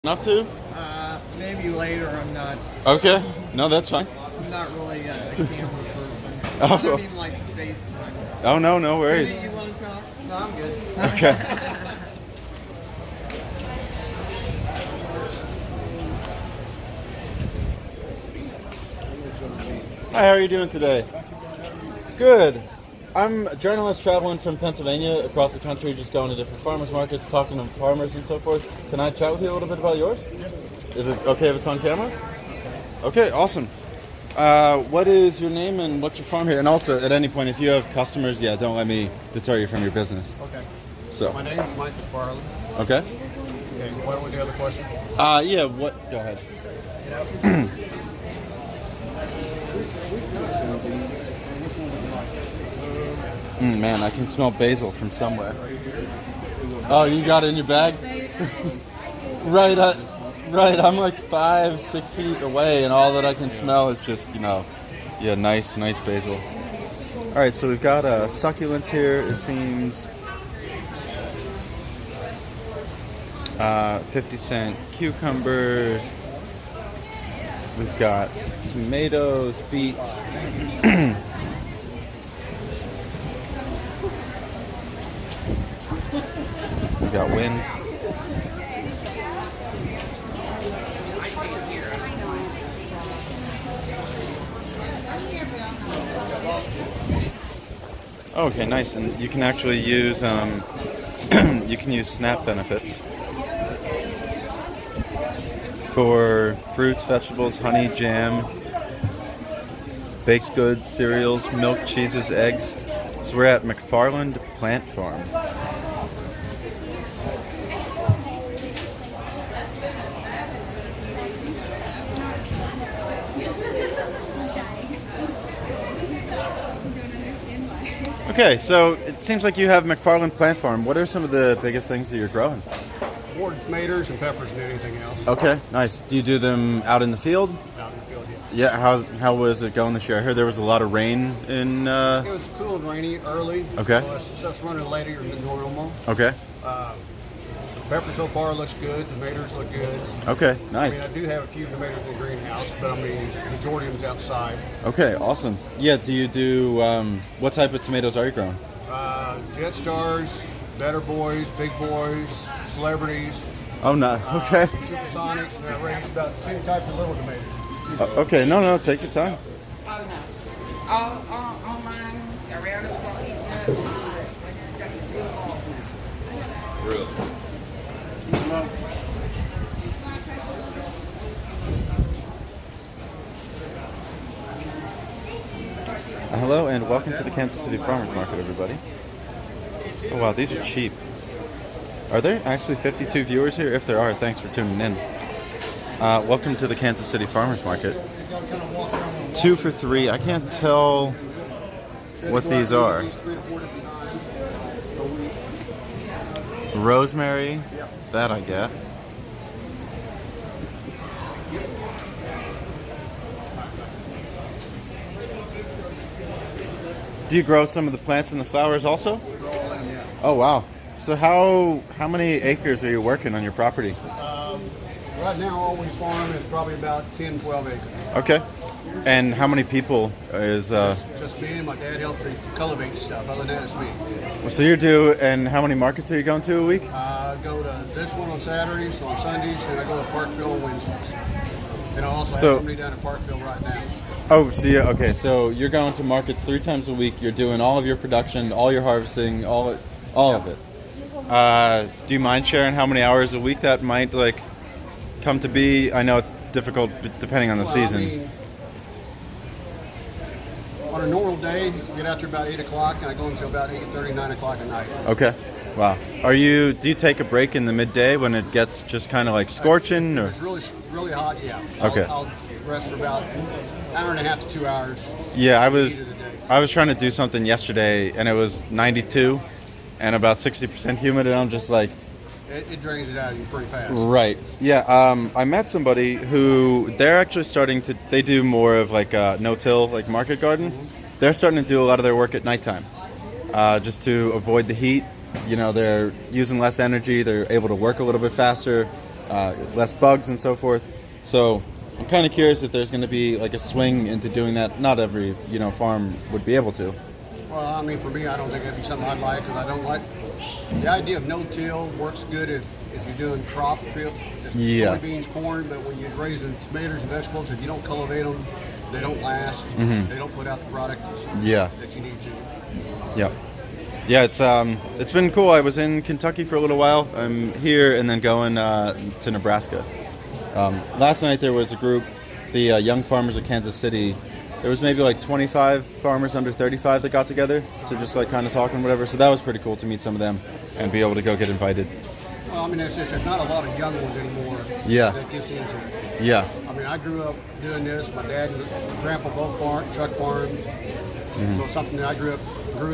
Up to? Maybe later. I'm not. Okay. No, that's fine. I'm not really a camera person. Oh. I don't even like to FaceTime. Oh, no worries. You want to talk? No, I'm good. Okay. Hi, how are you doing today? Good. I'm a journalist traveling from Pennsylvania across the country, just going to different farmers markets, talking to farmers and so forth. Can I chat with you a little bit about yours? Is it okay if it's on camera? Okay, awesome. What is your name and what's your farm here? And also, at any point, if you have customers, don't let me deter you from your business. Okay. So. My name is Mike McFarland. Okay. Okay. What was the other question? Go ahead. Man, I can smell basil from somewhere. Oh, you got it in your bag? Right, I'm like 5-6 feet away, and all that I can smell is just, nice basil. All right, so we've got succulents here. It seems 50-cent cucumbers. We've got tomatoes, beets. We got wind. Okay, nice. And you can actually use you can use SNAP benefits for fruits, vegetables, honey, jam, baked goods, cereals, milk, cheeses, eggs. So we're at McFarland Plant Farm. Okay, so it seems like you have McFarland Plant Farm. What are some of the biggest things that you're growing? More tomatoes and peppers than anything else. Okay, nice. Do you do them out in the field? Out in the field, Yeah, how was it going this year? I heard there was a lot of rain in... It was cool and rainy early. Okay. So stuff's running later than normal. Okay. Pepper so far looks good. Tomatoes look good. Okay, I nice. mean, I do have a few tomatoes in the greenhouse, but the majority of them's outside. Okay, awesome. Yeah, do you do... what type of tomatoes are you growing? Jet Stars, Better Boys, Big Boys, Celebrities. Oh, no. Okay. Supersonics, and I raised about 10 types of little tomatoes. Okay, no, take your time. Online, around us all eating up. Really? Hello and welcome to the Kansas City Farmers Market, everybody. Oh wow, these are cheap. Are there actually 52 viewers here? If there are, thanks for tuning in. Welcome to the Kansas City Farmers Market. 2 for $3. I can't tell what these are. Rosemary, that I get. Do you grow some of the plants and the flowers also? Oh wow. So how many acres are you working on your property? Right now, all we farm is probably about 10, 12 acres. Okay. And how many people is... Just me and my dad help me cultivate stuff. Other than that, it's me. So you're due, and how many markets are you going to a week? I go to this one on Saturdays, on Sundays, and I go to Parkville on Wednesdays. And I also have somebody down at Parkville right now. Oh, so you're going to markets 3 times a week. You're doing all of your production, all your harvesting, all of it. Do you mind sharing how many hours a week that might come to be? I know it's difficult depending on the season. I mean, on a normal day, get out there about 8 o'clock, and I go until about 8:30, 9 o'clock at night. Okay. Wow. Do you take a break in the midday when it gets just kind of like scorching? Or? If it's really hot, yeah. Okay. I'll rest for about an hour and a half to 2 hours. Yeah, I was trying to do something yesterday, and it was 92 and about 60% humid, and I'm just like... It drains it out of you pretty fast. Right. Yeah, I met somebody who they're actually they do more of like no-till, like market garden. Mm-hmm. They're starting to do a lot of their work at nighttime, just to avoid the heat. You know, they're using less energy. They're able to work a little bit faster. less bugs and so forth. So I'm kind of curious if there's going to be like a swing into doing that. Not every farm would be able to. Well, I mean, for me, I don't think that'd be something I'd like because I don't like the idea of no-till. Works good if you're doing crop field, soybeans, corn. But when you're raising tomatoes and vegetables, if you don't cultivate them, they don't last. They don't put out the product that you need to. Yeah, it's been cool. I was in Kentucky for a little while. I'm here and then going to Nebraska. Last night there was a group, the Young Farmers of Kansas City. There was maybe like 25 farmers under 35 that got together to just like kind of talk and whatever. So that was pretty cool to meet some of them and be able to go get invited. Well, I mean, there's not a lot of young ones anymore that gets into it. Yeah. I mean, I grew up doing this. My dad and grandpa both truck farms. So it's something that I grew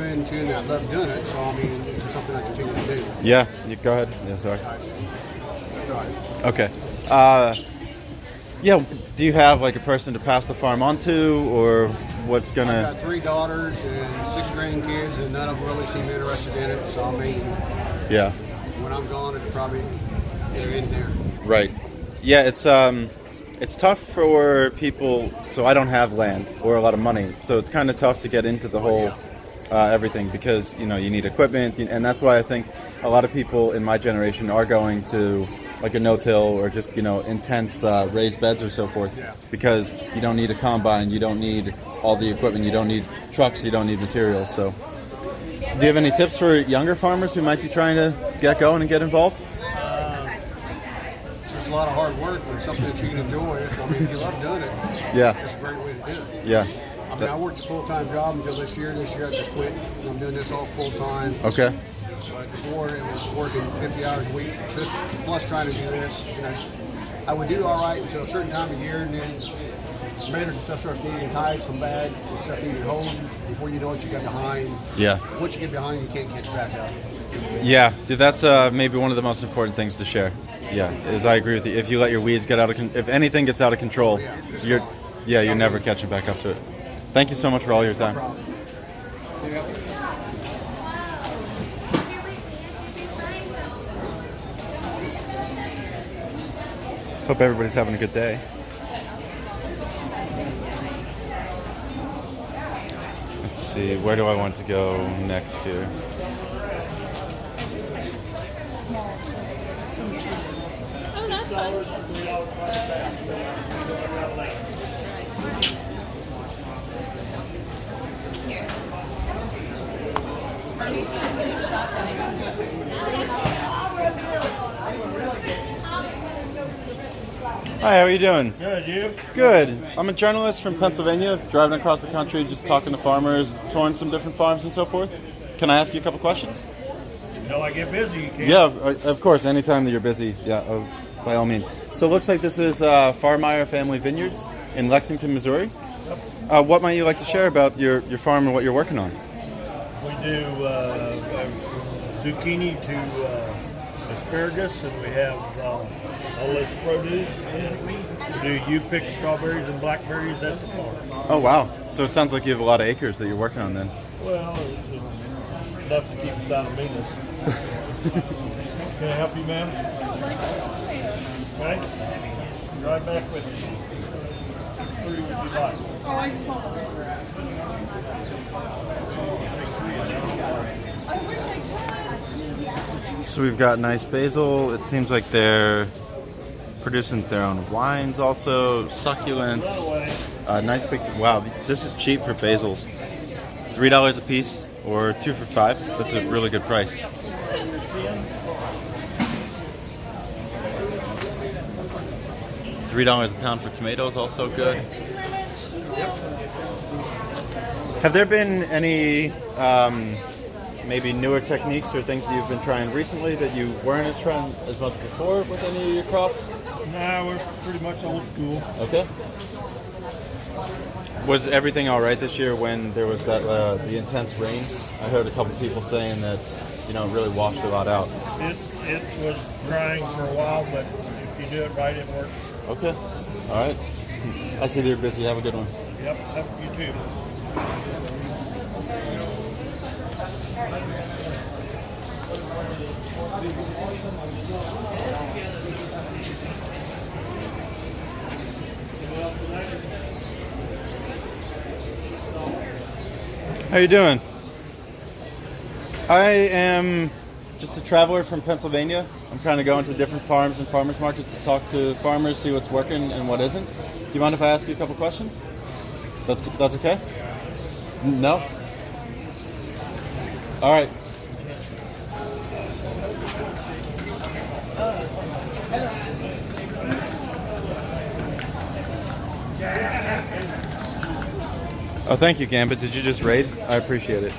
into and I love doing it. So, I mean, it's just something I continue to do. Yeah, you go ahead. Yeah, sorry. That's all right. Okay. Yeah, do you have like a person to pass the farm on to, or what's gonna... I've got 3 daughters and 6 grandkids, and none of them really seem interested in it. So, I mean, when I'm gone, it's probably in there. Right. Yeah, it's tough for people. So I don't have land or a lot of money, so it's kind of tough to get into the whole everything because you need equipment, and that's why I think a lot of people in my generation are going to like a no-till or just intense raised beds or so forth, because you don't need a combine, you don't need all the equipment, you don't need trucks, you don't need materials. So do you have any tips for younger farmers who might be trying to get going and get involved? It's a lot of hard work, but it's something that you can enjoy. I mean, if you love doing it, it's a great way to do it. Yeah. I mean, I worked a full-time job until this year. This year I just quit. I'm doing this all full-time. Okay. But before it was working 50 hours a week, plus trying to do this. I would do all right until a certain time of year, and then tomatoes and stuff starts needing tied, some bags, and stuff needing hold. Before you know it, you get behind. Yeah. Once you get behind, you can't catch back up. Yeah, dude, that's maybe one of the most important things to share. Yeah, I agree with you. If you let your weeds get out of if anything gets out of control, you're never catching back up to it. Thank you so much for all your time. No problem. Yeah. Hope everybody's having a good day. Let's see, where do I want to go next here? Oh, that's fun. Hi, how are you doing? Good, you? Good. I'm a journalist from Pennsylvania, driving across the country, just talking to farmers, touring some different farms and so forth. Can I ask you a couple questions? Until I get busy, you can. Yeah, of course. Anytime that you're busy, by all means. So it looks like this is Farmeyer Family Vineyards in Lexington, Missouri. Yep. What might you like to share about your farm and what you're working on? We do zucchini to asparagus, and we have all this produce. And we do you-pick strawberries and blackberries at the farm. Oh, wow. So it sounds like you have a lot of acres that you're working on then. Well, it's enough to keep us out of Venus. Can I help you, ma'am? Okay. Drive back with me. What would you like? Oh, I just want one. So we've got nice basil. It seems like they're producing their own wines also. Succulents. Nice big... Wow, this is cheap for basils. $3 a piece or 2 for $5. That's a really good price. $3 a pound for tomatoes, also good. Have there been any maybe newer techniques or things that you've been trying recently that you weren't trying as much before with any of your crops? Nah, we're pretty much old school. Okay. Was everything all right this year when there was that the intense rain? I heard a couple people saying that it really washed a lot out. It was drying for a while, but if you do it right, it works. Okay. All right. I see that you're busy. Have a good one. Yep, you too. How you doing? I am just a traveler from Pennsylvania. I'm kind of going to different farms and farmers markets to talk to farmers, see what's working and what isn't. Do you mind if I ask you a couple questions? That's okay? No? All right. Oh, thank you, Gambit. Did you just raid? I appreciate it.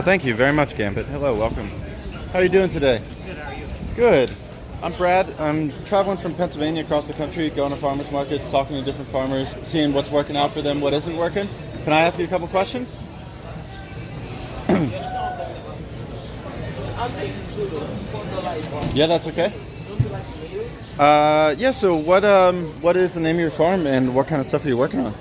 Thank you very much, Gambit. Hello, welcome. How are you doing today? Good, how are you? Good. I'm Brad. I'm traveling from Pennsylvania across the country, going to farmers markets, talking to different farmers, seeing what's working out for them, what isn't working. Can I ask you a couple questions? Yeah, that's okay. Yeah, so what is the name of your farm and what kind of stuff are you working on?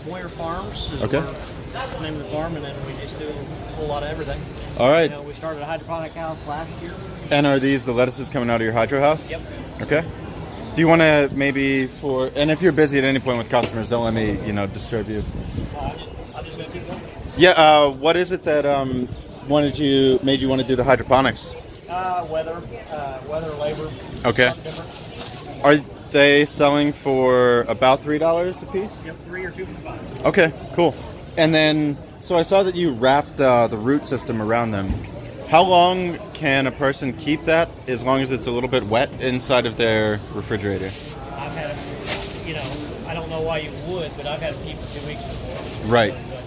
Moyer Farms is Okay. the name of the farm, and then we just do a whole lot of everything. All right. We started a hydroponic house last year. And are these the lettuces coming out of your hydro house? Yep. Okay. Do you want to maybe and if you're busy at any point with customers, don't let me, disturb you. I'm just going to keep going. Yeah, what is it that made you want to do the hydroponics? Weather, labor. Okay. Something different. Are they selling for about $3 a piece? Yep, 3 or 2 for 5. Okay, cool. And then, so I saw that you wrapped the root system around them. How long can a person keep that as long as it's a little bit wet inside of their refrigerator? I've had it, I don't know why you would, but I've had it keep for 2 weeks before. Right. But,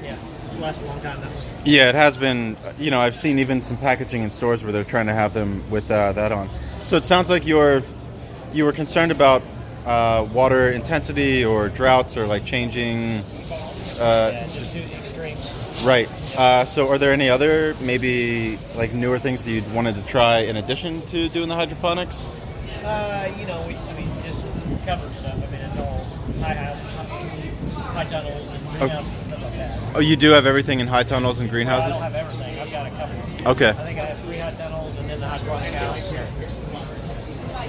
yeah, it lasts a long time now. Yeah, it has been. I've seen even some packaging in stores where they're trying to have them with that on. So it sounds like you were concerned about water intensity or droughts or like changing. Yeah, just do the extremes. Right. So are there any other maybe like newer things that you'd wanted to try in addition to doing the hydroponics? Just cover stuff. I mean, it's all high tunnels and greenhouses and stuff like that. Oh, you do have everything in high tunnels and I greenhouses? don't have everything. I've got a couple. Okay. I think I have 3 high tunnels and then the hydroponic house.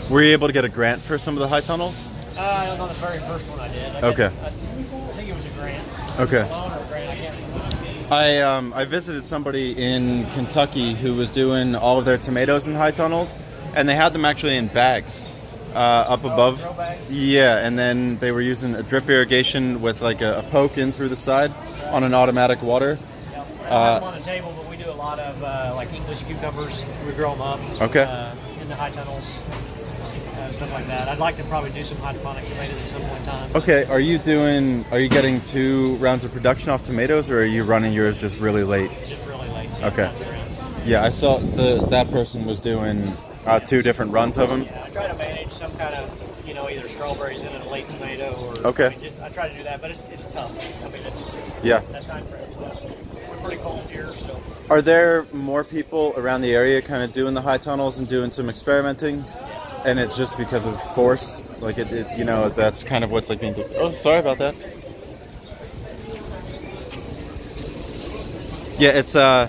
Were you able to get a grant for some of the high tunnels? On the very first one I did. Okay. I think it was a grant. Okay. A loan or a grant, I can't remember. I visited somebody in Kentucky who was doing all of their tomatoes in high tunnels, and they had them actually in bags up above. Grow bags? Yeah, and then they were using a drip irrigation with like a poke in through the side on an automatic water. I don't have them on the table, but we do a lot of like English cucumbers. We grow them up. Okay. In the high tunnels. Stuff like that. I'd like to probably do some hydroponic tomatoes at some point in time. Okay, are you getting 2 rounds of production off tomatoes, or are you running yours just really late? Just really late. Okay. Yeah, I saw that person was doing 2 different runs of them. Yeah, I try to manage some kind of, either strawberries in a late tomato or. Okay. I try to do that, but it's tough. I mean, Yeah. that time frame stuff. We're pretty cold here, so. Are there more people around the area kind of doing the high tunnels and doing some experimenting? And it's just because of force, like that's kind of what's like being. Oh, sorry about that. Yeah, it's the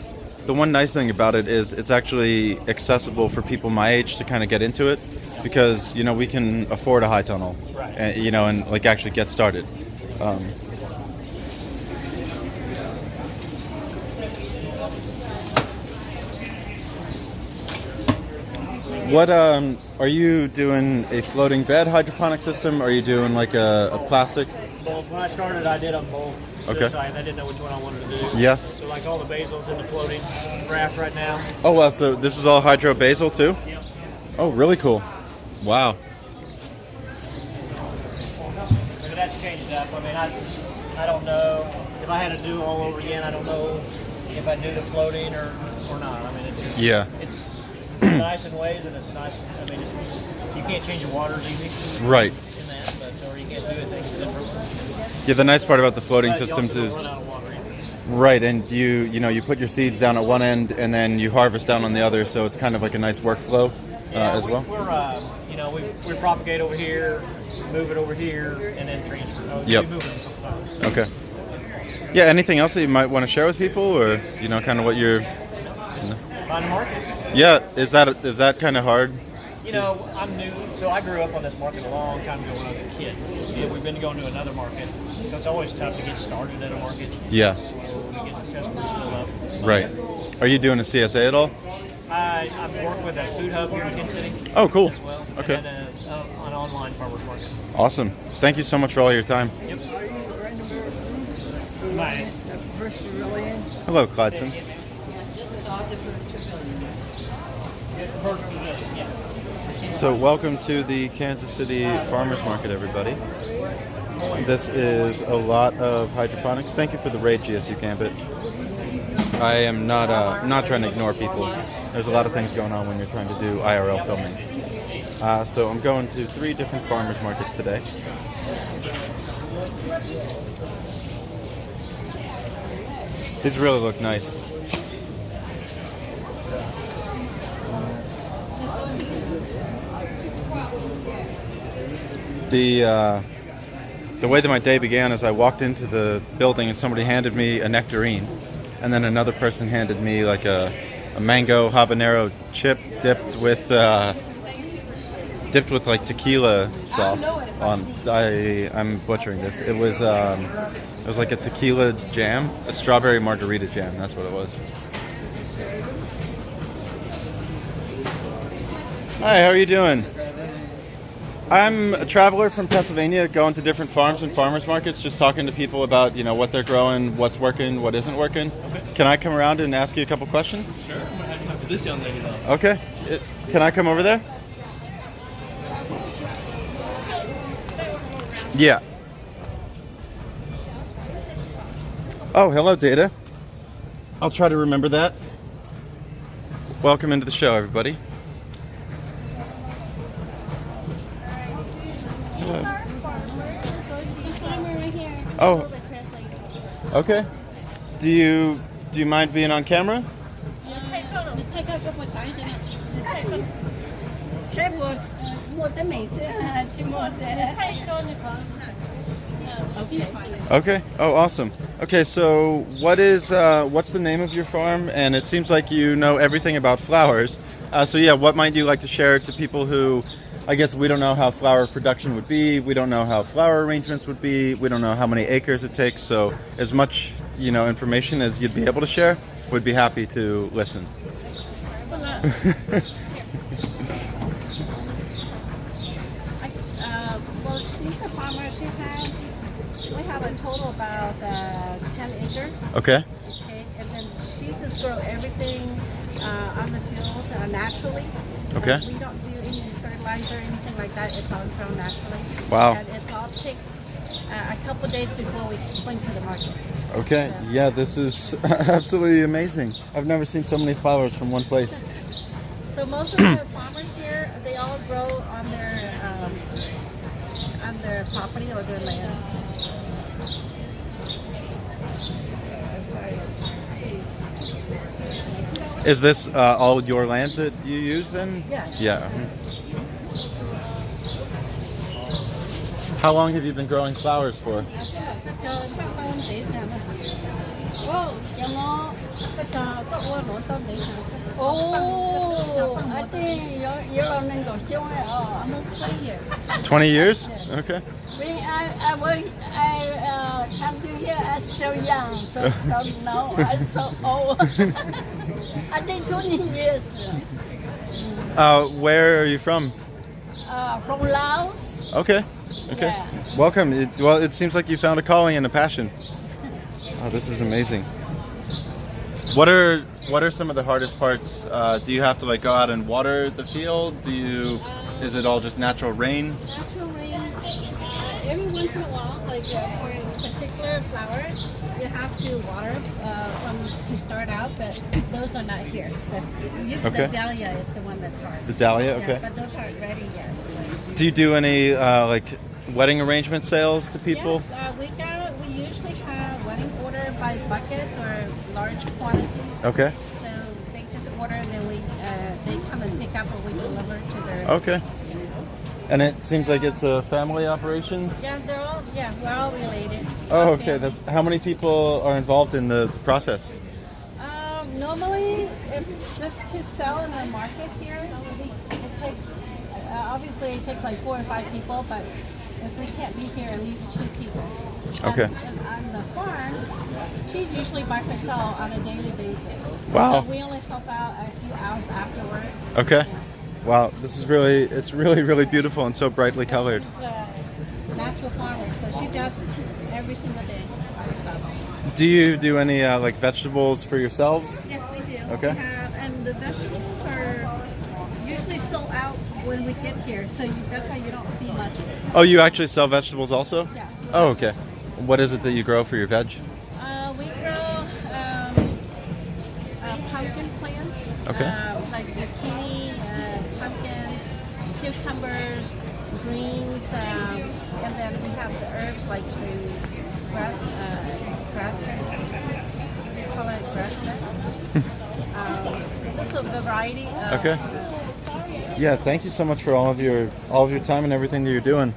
one nice thing about it is it's actually accessible for people my age to kind of get into it, because we can afford a high tunnel, Right. and and like actually get started. What are you doing? A floating bed hydroponic system? Or are you doing like a plastic? Both. When I started, I did them both. So Okay. I didn't know which one I wanted to do. Yeah. So like all the basil's in the floating raft right now. Oh wow! So this is all hydro basil too? Yep. Oh, really cool. Wow. But that's changed up. I mean, I don't know if I had to do it all over again. I don't know if I do the floating or not. I mean, it's just it's nice in ways, and it's nice. I mean, you can't change the waters easy. Right. In that, but or you can't do things different. Yeah. The nice part about the floating But you systems also is don't run out of water either. right, and you put your seeds down at one end and then you harvest down on the other, so it's kind of like a nice workflow as well. We propagate over here, move it over here, and then transfer. Yep. We move it a couple times. So. Okay. Yeah. Anything else that you might want to share with people, or kind of what you're? find a market. Yeah, is that kind of hard? You know, I'm new, so I grew up on this market a long time ago when I was a kid. Yeah, we've been going to another market, so it's always tough to get started at a market. Yeah. Slow to get the customers filled up. Right. Are you doing a CSA at all? I've worked with a food hub here in Kansas City. Oh, cool. As well. Okay. And an online farmers market. Awesome. Thank you so much for all your time. Yep. My Hello, Cladson. So welcome to the Kansas City Farmers Market, everybody. This is a lot of hydroponics. Thank you for the raid, GSU Gambit. I am not trying to ignore people. There's a lot of things going on when you're trying to do IRL filming. So I'm going to 3 different farmers markets today. These really look nice. The way that my day began is I walked into the building and somebody handed me a nectarine, and then another person handed me like a mango habanero chip dipped with like tequila sauce on. I'm butchering this. It was like a tequila jam, a strawberry margarita jam. That's what it was. Hi, how are you doing? I'm a traveler from Pennsylvania, going to different farms and farmers markets, just talking to people about, what they're growing, what's working, what isn't working. Okay. Can I come around and ask you a couple questions? Sure. I'm going to have to this young lady though. Okay. Can I come over there? Yeah. Oh, hello, Data. I'll try to remember that. Welcome into the show, everybody. Oh, okay. Do you mind being on camera? Okay. Oh, awesome. Okay, so what's the name of your farm? And it seems like you know everything about flowers. So yeah, what might you like to share to people who, I guess we don't know how flower production would be. We don't know how flower arrangements would be. We don't know how many acres it takes. So as much, information as you'd be able to share, would be happy to listen. Well, she's a farmer. We have a total about 10 acres. Okay. Okay, and then she just grow everything on the field naturally. Okay. We don't do any fertilizer or anything like that. It's all grown naturally. Wow. And it's all picked a couple days before we bring to the market. Okay. Yeah, this is absolutely amazing. I've never seen so many flowers from one place. So most of the farmers here, they all grow on their property or their land. Is this all your land that you use then? Yes. Yeah. How long have you been growing flowers for? Oh, I think you're almost 20 years. 20 years? Okay. When I come to here, I'm still young, so now I'm so old. I think 20 years. Where are you from? From Laos. Okay. Okay. Yeah. Welcome. It seems like you found a calling and a passion. Oh, this is amazing. What are some of the hardest parts? Do you have to go out and water the field? Is it all just natural rain? Natural rain. Every once in a while, for a particular flower, you have to water to start out, but those are not here. So usually Okay. the dahlia is the one that's hard. The dahlia, okay. Yeah, but those aren't ready yet. Do you do any wedding arrangement sales to people? Yes, we usually have wedding order by bucket or large quantities. Okay. So they just order and then they come and pick up or we deliver to their. Okay. And it seems like it's a family operation? Yeah, we're all related. Oh, okay. That's how many people are involved in the process? Normally, if just to sell in a market here, it takes obviously it takes like 4 or 5 people, but if we can't be here, at least 2 people. Okay. And on the farm, she's usually by herself on a daily basis. Wow. So we only help out a few hours afterwards. Okay. Yeah. Wow, this is it's really beautiful and so brightly colored. She's a natural farmer, so she does every single day by herself. Do you do any like vegetables for yourselves? Yes, we do. Okay. We have, and the vegetables are usually sold out when we get here, so that's why you don't see much. Oh, you actually sell vegetables also? Yeah. Oh, okay. What is it that you grow for your veg? We grow pumpkin plants. Okay. Like zucchini, pumpkins, cucumbers, greens, and then we have the herbs like the grass, we call it grasslet. Just a variety. Okay. Yeah, thank you so much for all of your time and everything that you're doing.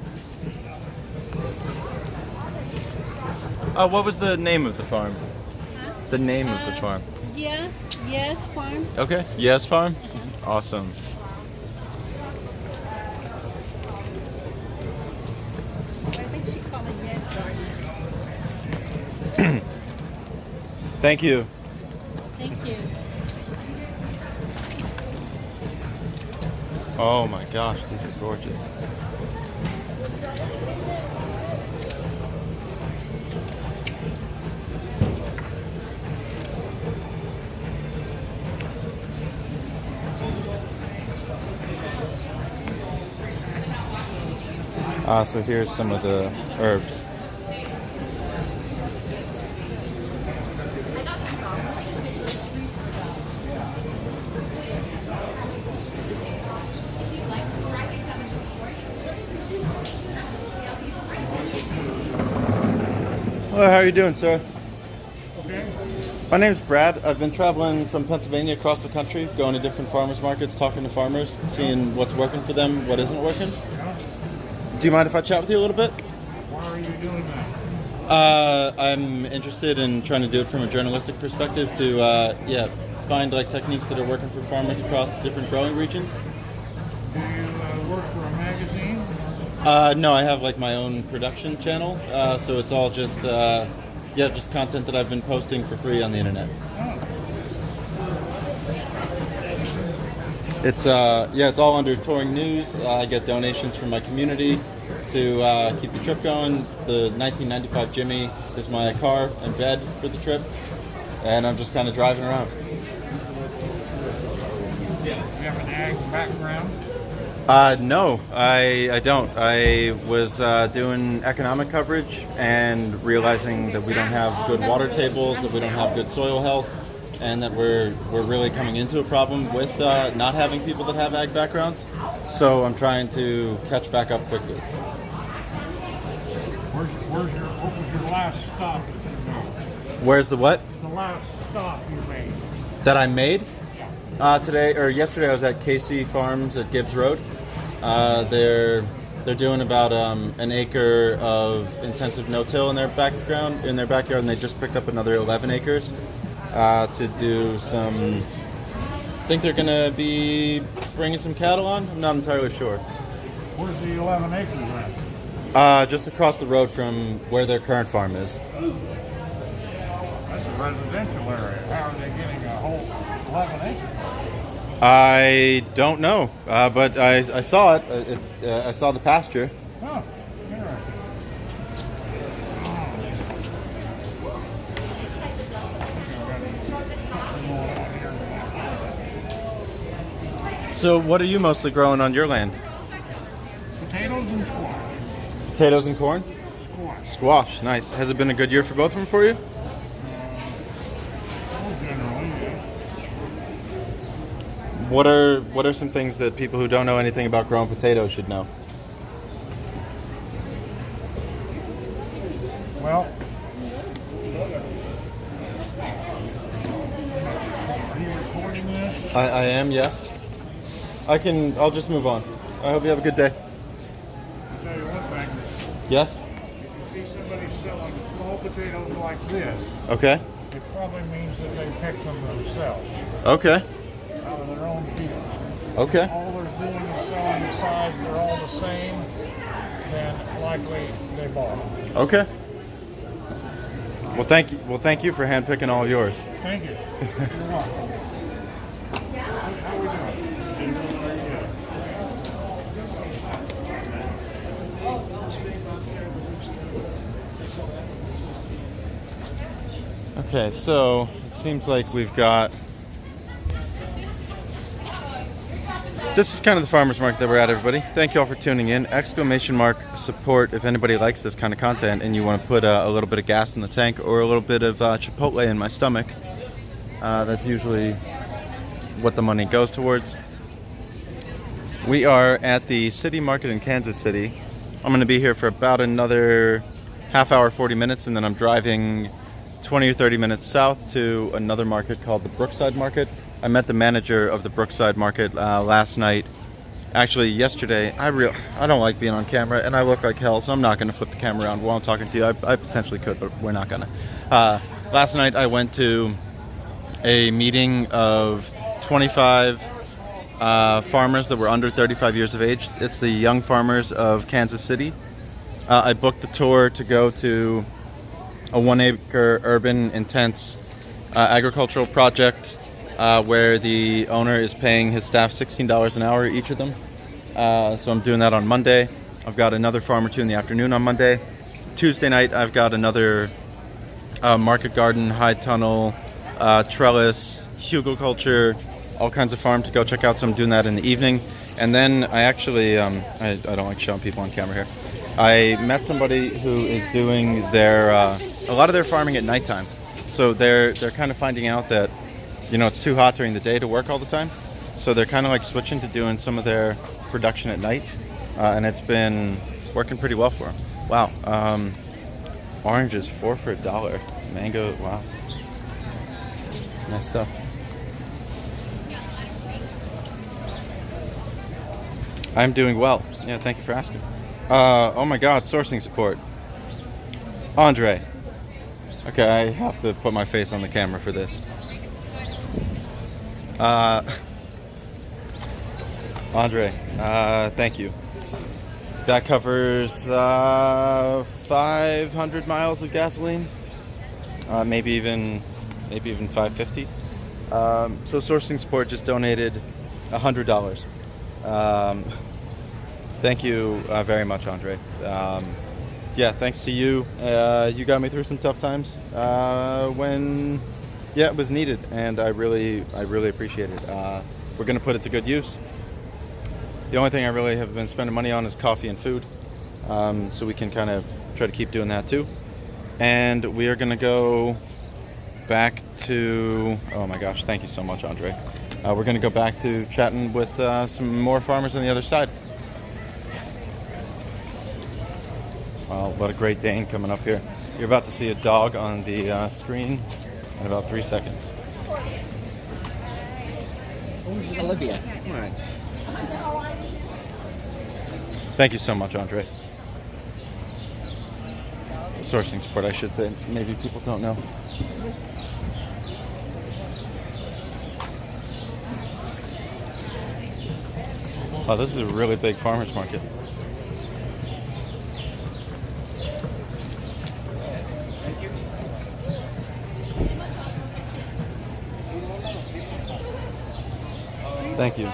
What was the name of the farm? Huh? The name of the farm. Yeah, yes, farm. Okay. Yes, farm. Awesome. I think she called it yes garden. Thank you. Thank you. Oh my gosh, these are gorgeous. So here's some of the herbs. Hello, how are you doing, sir? Okay. My name's Brad. I've been traveling from Pennsylvania across the country, going to different farmers markets, talking to farmers, seeing what's working for them, what isn't working. Yeah. Do you mind if I chat with you a little bit? Why are you doing that? I'm interested in trying to do it from a journalistic perspective to, find like techniques that are working for farmers across different growing regions. Do you work for a magazine? No, I have like my own production channel, so it's all just content that I've been posting for free on the internet. It's all under touring news. I get donations from my community to keep the trip going. The 1995 Jimmy is my car and bed for the trip, and I'm just kind of driving around. You have an ag background? No, I don't. I was doing economic coverage and realizing that we don't have good water tables, that we don't have good soil health, and that we're really coming into a problem with not having people that have ag backgrounds. So I'm trying to catch back up quickly. What was your last stop that you made? Where's the what? The last stop you made? That I made? Yesterday I was at KC Farms at Gibbs Road. They're doing about an acre of intensive no-till in their backyard, and they just picked up another 11 acres to do some. I think they're gonna be bringing some cattle on. I'm not entirely sure. Where's the 11 acres at? Just across the road from where their current farm is. That's a residential area. How are they getting a whole 11 acres? I don't know, but I saw it. I saw the pasture. Oh, interesting. So, what are you mostly growing on your land? Potatoes and squash. Potatoes and corn? Squash. Squash, nice. Has it been a good year for both of them for you? Generally, yeah. What are some things that people who don't know anything about growing potatoes should know? Well, are you recording this? I am, yes. I'll just move on. I hope you have a good day. I'll tell you one thing. Yes? If you see somebody selling small potatoes like this, Okay. it probably means that they picked them themselves Okay. out of their own field. Okay. All they're doing is selling the sides, they're all the same, then likely they bought them. Okay. Well, thank you. Well, thank you for handpicking all of yours. Thank you. You're welcome. How are we doing? Very good. Okay, so it seems like we've got. This is kind of the farmers market that we're at, everybody. Thank you all for tuning in. Exclamation mark support if anybody likes this kind of content and you want to put a little bit of gas in the tank or a little bit of Chipotle in my stomach. That's usually what the money goes towards. We are at the city market in Kansas City. I'm going to be here for about another half hour, 40 minutes, and then I'm driving 20 or 30 minutes south to another market called the Brookside Market. I met the manager of the Brookside Market last night. Actually, yesterday. I don't like being on camera, and I look like hell, so I'm not going to flip the camera around while I'm talking to you. I potentially could, but we're not going to. Last night, I went to a meeting of 25 farmers that were under 35 years of age. It's the Young Farmers of Kansas City. I booked the tour to go to a 1-acre urban intense agricultural project where the owner is paying his staff $16 an hour, each of them. So I'm doing that on Monday. I've got another farm or two in the afternoon on Monday. Tuesday night, I've got another market garden, high tunnel, trellis, hugelculture, all kinds of farm to go check out. So I'm doing that in the evening. And then I actually, I don't like showing people on camera here. I met somebody who is doing their, a lot of their farming at nighttime. So they're kind of finding out that, you know, it's too hot during the day to work all the time. So they're kind of like switching to doing some of their production at night. And it's been working pretty well for them. Wow. Oranges, 4 for $1. Mango, wow. Nice stuff. I'm doing well. Yeah, thank you for asking. Oh my God, sourcing support. Andre. Okay, I have to put my face on the camera for this. Andre, thank you. That covers 500 miles of gasoline, maybe even 550. So sourcing support just donated $100. Thank you very much, Andre. Yeah, thanks to you. You got me through some tough times when, it was needed, and I really appreciate it. We're gonna put it to good use. The only thing I really have been spending money on is coffee and food, so we can kind of try to keep doing that too. And we are gonna go back to. Oh my gosh! Thank you so much, Andre. We're gonna go back to chatting with some more farmers on the other side. Wow, what a Great Dane coming up here. You're about to see a dog on the screen in about 3 seconds. Olivia. All right. Thank you so much, Andre. Sourcing support, I should say. Maybe people don't know. Oh, this is a really big farmer's market. Thank you.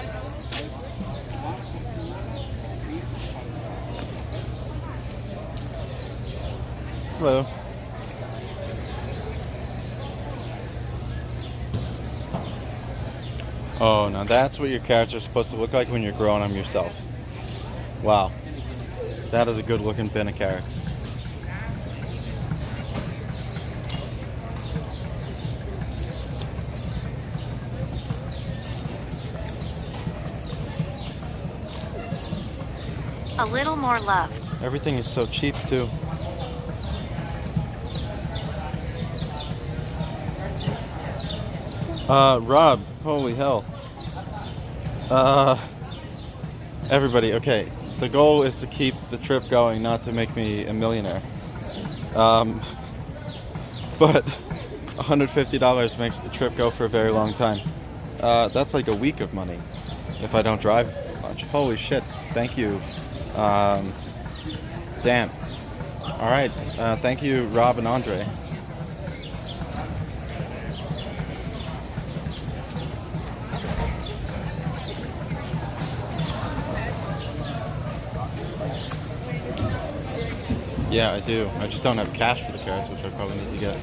Hello. Oh, now that's what your carrots are supposed to look like when you're growing them yourself. Wow. That is a good looking bin of carrots. A little more left. Everything is so cheap too. Rob, holy hell. Everybody, okay. The goal is to keep the trip going, not to make me a millionaire. But $150 makes the trip go for a very long time. That's like a week of money if I don't drive much. Holy shit. Thank you. Damn. All right. Thank you, Rob and Andre. Yeah, I do. I just don't have cash for the carrots, which I probably need to get.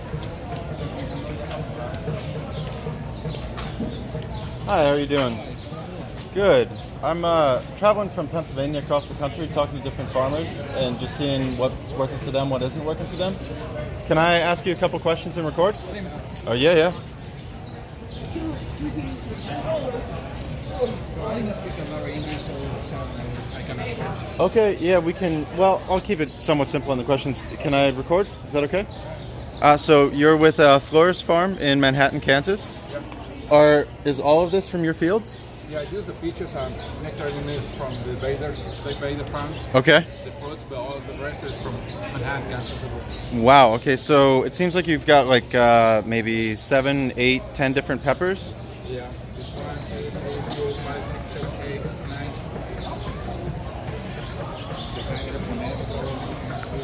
Hi, how are you doing? Good. I'm traveling from Pennsylvania across the country, talking to different farmers and just seeing what's working for them, what isn't working for them. Can I ask you a couple questions and record? Oh, yeah. Okay, yeah, we can. Well, I'll keep it somewhat simple in the questions. Can I record? Is that okay? So you're with Flores Farm in Manhattan, Kansas? Yeah. Is all of this from your fields? Yeah, I use the peaches and nectarines from the bathers. They bathe the farms. Okay. The fruits, but all the rest is from Manhattan, Kansas. Wow, okay, so it seems like you've got like maybe 7, 8, 10 different peppers? Yeah, this 1, 2, 3, 4, 5, 6, 7, 8,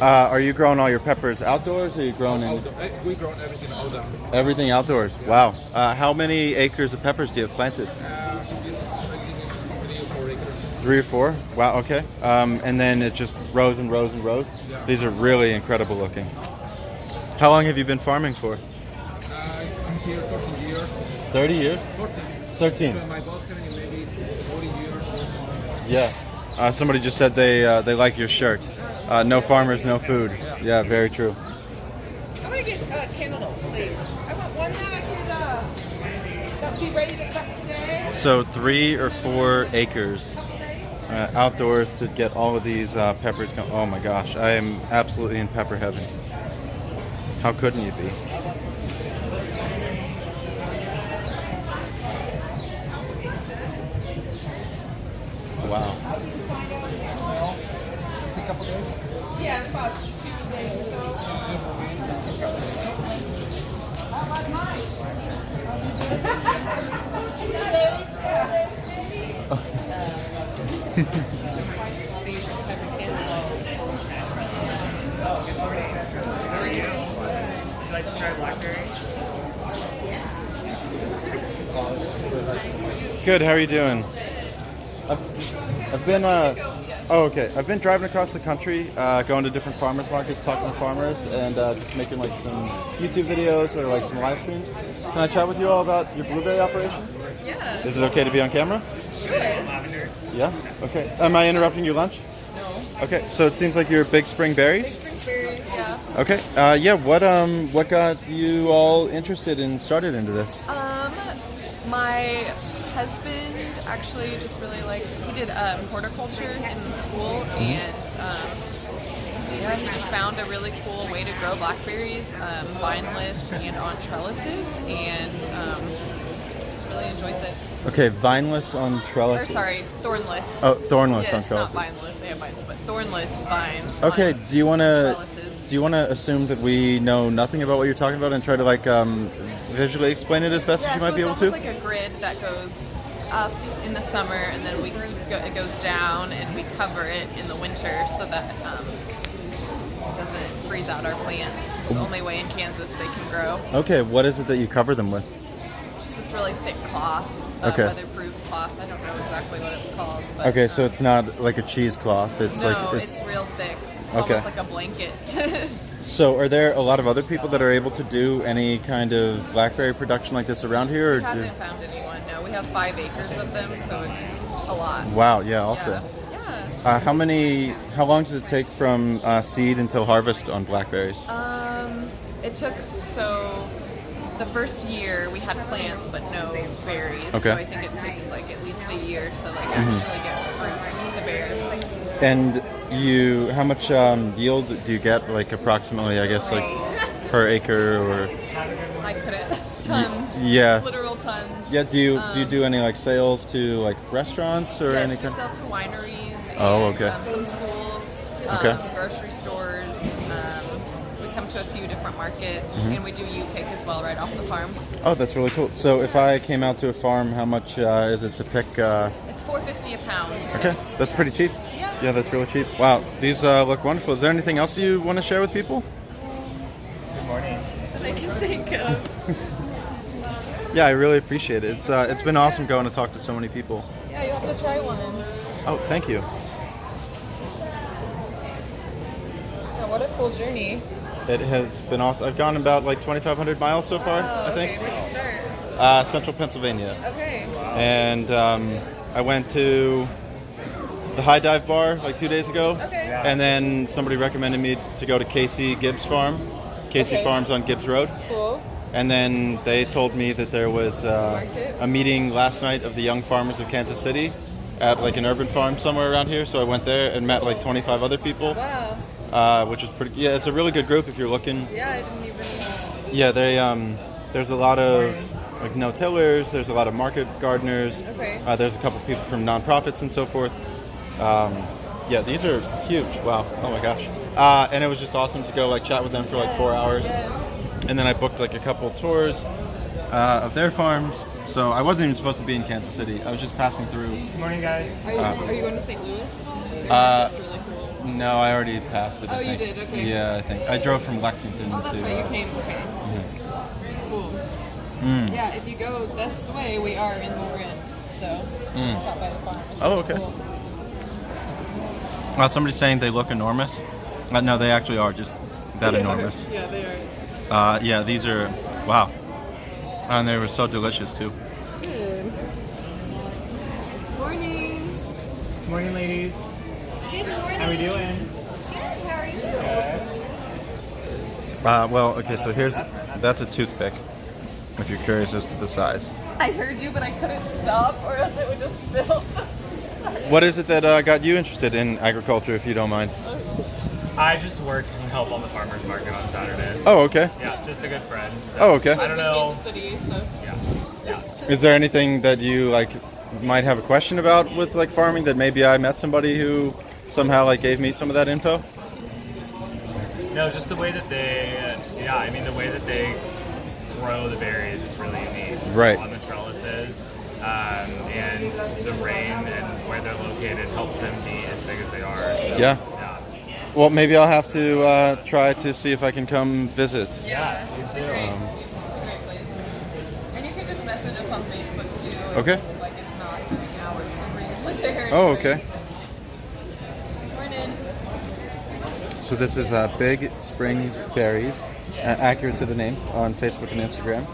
9. Are you growing all your peppers outdoors, or are you growing in? We grow everything outdoors. Everything outdoors. Wow. How many acres of peppers do you have planted? This is 3 or 4 acres. 3 or 4? Wow. Okay. And then it just rows and rows and rows. Yeah. These are really incredible looking. How long have you been farming for? I'm here 13 years. 30 years? 13. So my boss coming in maybe 40 years. Yeah. Somebody just said they like your shirt. No farmers, no food. Yeah, very true. I'm gonna get cantaloupe, please. I want one that I could that would be ready to cut today. So 3 or 4 acres outdoors to get all of these peppers. Oh my gosh, I am absolutely in pepper heaven. How couldn't you be? Wow. Yeah, about 2 days or so. Good. How are you doing? I've been I've been driving across the country, going to different farmers markets, talking to farmers, and just making like some YouTube videos or like some live streams. Can I chat with you all about your blueberry operations? Yeah. Is it okay to be on camera? Sure. Yeah. Okay. Am I interrupting your lunch? No. Okay. So it seems like you're big spring berries. Big spring berries, yeah. Okay. Yeah. What got you all interested and started into this? My husband actually just really likes, he did horticulture in school, and he just found a really cool way to grow blackberries, vineless and on trellises, and just really enjoys it. Okay, vineless on trellises. Or sorry, thornless. Oh, thornless yeah, on it's trellises. not vineless, they have vines, but thornless vines. Okay, on do you want to trellises. assume that we know nothing about what you're talking about and try to like visually explain it as best as you might be able to? It's almost like a grid that goes up in the summer, and then it goes down, and we cover it in the winter so that it doesn't freeze out our plants. It's the only way in Kansas they can grow. Okay, what is it that you cover them with? Just this really thick cloth, Okay. weatherproof cloth. I don't know exactly what it's called. But, Okay, so it's not like a cheesecloth. It's no, like it's real thick. It's Okay. almost like a blanket. So are there a lot of other people that are able to do any kind of blackberry production like this around here? We haven't found anyone. No, we have 5 acres of them, so it's a lot. Wow, yeah, also. Yeah. How long does it take from seed until harvest on blackberries? It took, so the first year we had plants but no berries. Okay. So I think it takes like at least a year to like actually get fruit to bear. And how much yield do you get, like approximately, I guess, like per acre or? I couldn't. Tons. Yeah. Literal tons. Yeah. Do you do any like sales to like restaurants or yes, any we kind? sell to wineries. Oh, and, okay. Some schools. Okay. Grocery stores. We come to a few different markets, Mm-hmm. and we do U-pick as well right off the farm. Oh, that's really cool. So if I came out to a farm, how much is it to pick? It's $4.50 a pound. Okay, that's pretty cheap. Yeah. Yeah, that's really cheap. Wow, these look wonderful. Is there anything else you want to share with people? Good morning. That I can think of. Yeah, I really appreciate it. It's been awesome going to talk to so many people. Yeah, you have to try one. Oh, thank you. Yeah, what a cool journey. It has been awesome. I've gone about like 2,500 miles so far, I think. Okay, where'd you start? Central Pennsylvania. Okay. And I went to the High Dive Bar like 2 days ago. Okay. And then somebody recommended me to go to Casey Gibbs Farm. Casey Okay. Farms on Gibbs Road. Cool. And then they told me that there was a meeting last night of the young farmers of Kansas City at like an urban farm somewhere around here. So I went there and met like 25 other people. Wow. Which is pretty. Yeah, it's a really good group if you're looking. Yeah, I didn't even. Yeah, they there's a lot of like no-tillers. There's a lot of market gardeners. Okay. There's a couple people from nonprofits and so forth. Yeah, these are huge. Wow. Oh my gosh. And it was just awesome to go like chat with them for like 4 hours. Yes. And then I booked like a couple tours of their farms. So I wasn't even supposed to be in Kansas City. I was just passing through. Good morning, guys. Are you going to St. Louis? Uh, That's really cool. No, I already passed it. I Oh, you think. did? Okay. Yeah, I think I drove from Lexington Oh, that's to. right. You came. Okay. Cool. Mm. Yeah, if you go this way, we are in the Rinds. So stop by the farm. It's Oh, really okay. Cool. Somebody's saying they look enormous. No, they actually are just that enormous. Yeah, they are. Yeah, these are, wow. And they were so delicious too. Good. Morning. Morning, ladies. Good morning. How we doing? Good. How are you? Good. Well, okay, so that's a toothpick, if you're curious as to the size. I heard you, but I couldn't stop, or else it would just spill. Sorry. What is it that got you interested in agriculture, if you don't mind? I just work and help on the farmer's market on Saturdays. Oh, okay. Yeah, just a good friend. So Oh, okay. I don't know. Kansas City, so. Yeah. Is there anything that you like might have a question about with like farming that maybe I met somebody who somehow like gave me some of that info? No, just the way that they, the way that they grow the berries is really unique. Right. On the trellises, and the rain and where they're located helps them be as big as they are. So, Yeah. Well, maybe I'll have to try to see if I can come visit. Yeah, it's a great place. And you can just message us on Facebook too. Okay. Like it's not doing hours, we're usually there. Oh, okay. Morning. So this is Big Springs Berries, accurate to the name, on Facebook and Instagram.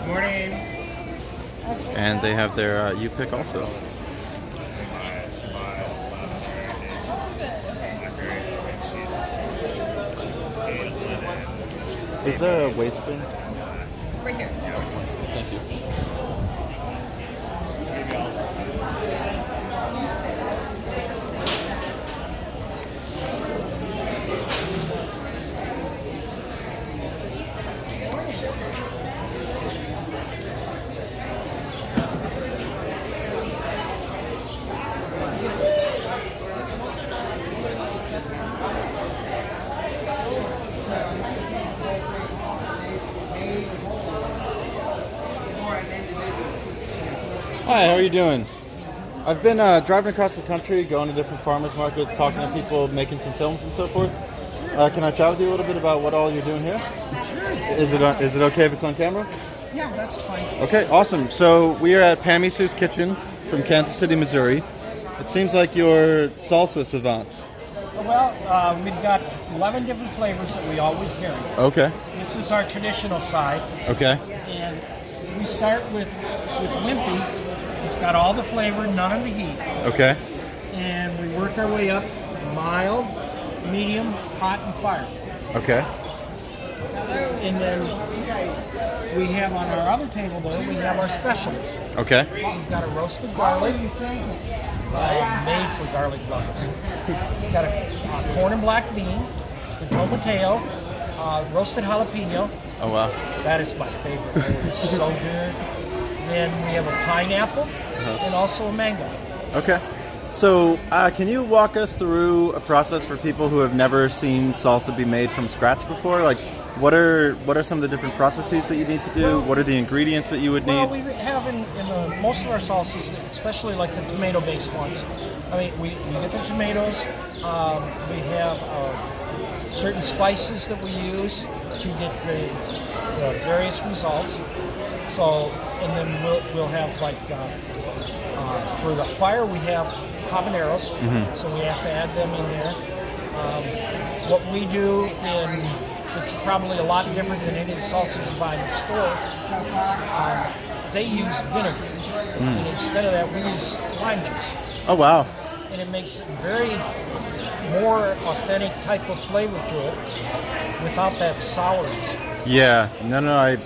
Morning. And they have their U-Pick also. Is there a waste bin? Right here. Thank you. Hi, how are you doing? I've been driving across the country, going to different farmers markets, talking to people, making some films and so forth. Can I chat with you a little bit about what all you're doing here? Sure. Is it okay if it's on camera? Yeah, that's fine. Okay, awesome. So we are at Pamisu's Kitchen from Kansas City, Missouri. It seems like you're salsa savants. Well, we've got 11 different flavors that we always carry. Okay. This is our traditional side. Okay. And we start with Wimpy. It's got all the flavor, none of the heat. Okay. And we work our way up mild, medium, hot, and fire. Okay. And then we have on our other table there, we have our specials. Okay. We've got a roasted garlic, made for garlic lovers. We've got a corn and black bean, the tomateo, roasted jalapeno. Oh, wow. That is my favorite. It is so good. Then we have a pineapple and also a mango. Okay. So, can you walk us through a process for people who have never seen salsa be made from scratch before? Like, what are some of the different processes that you need to do? What are the ingredients that you would need? Well, we have in most of our sauces, especially like the tomato-based ones. I mean, we get the tomatoes. We have certain spices that we use to get the various results. So, and then we'll have like for the fire we have habaneros, so we have to add them in there. What we do it's probably a lot different than any of the salsas you buy in the store. They use vinegar, and instead of that we use lime juice. Oh wow! And it makes it very more authentic type of flavor to it without that sourness. Yeah, no, I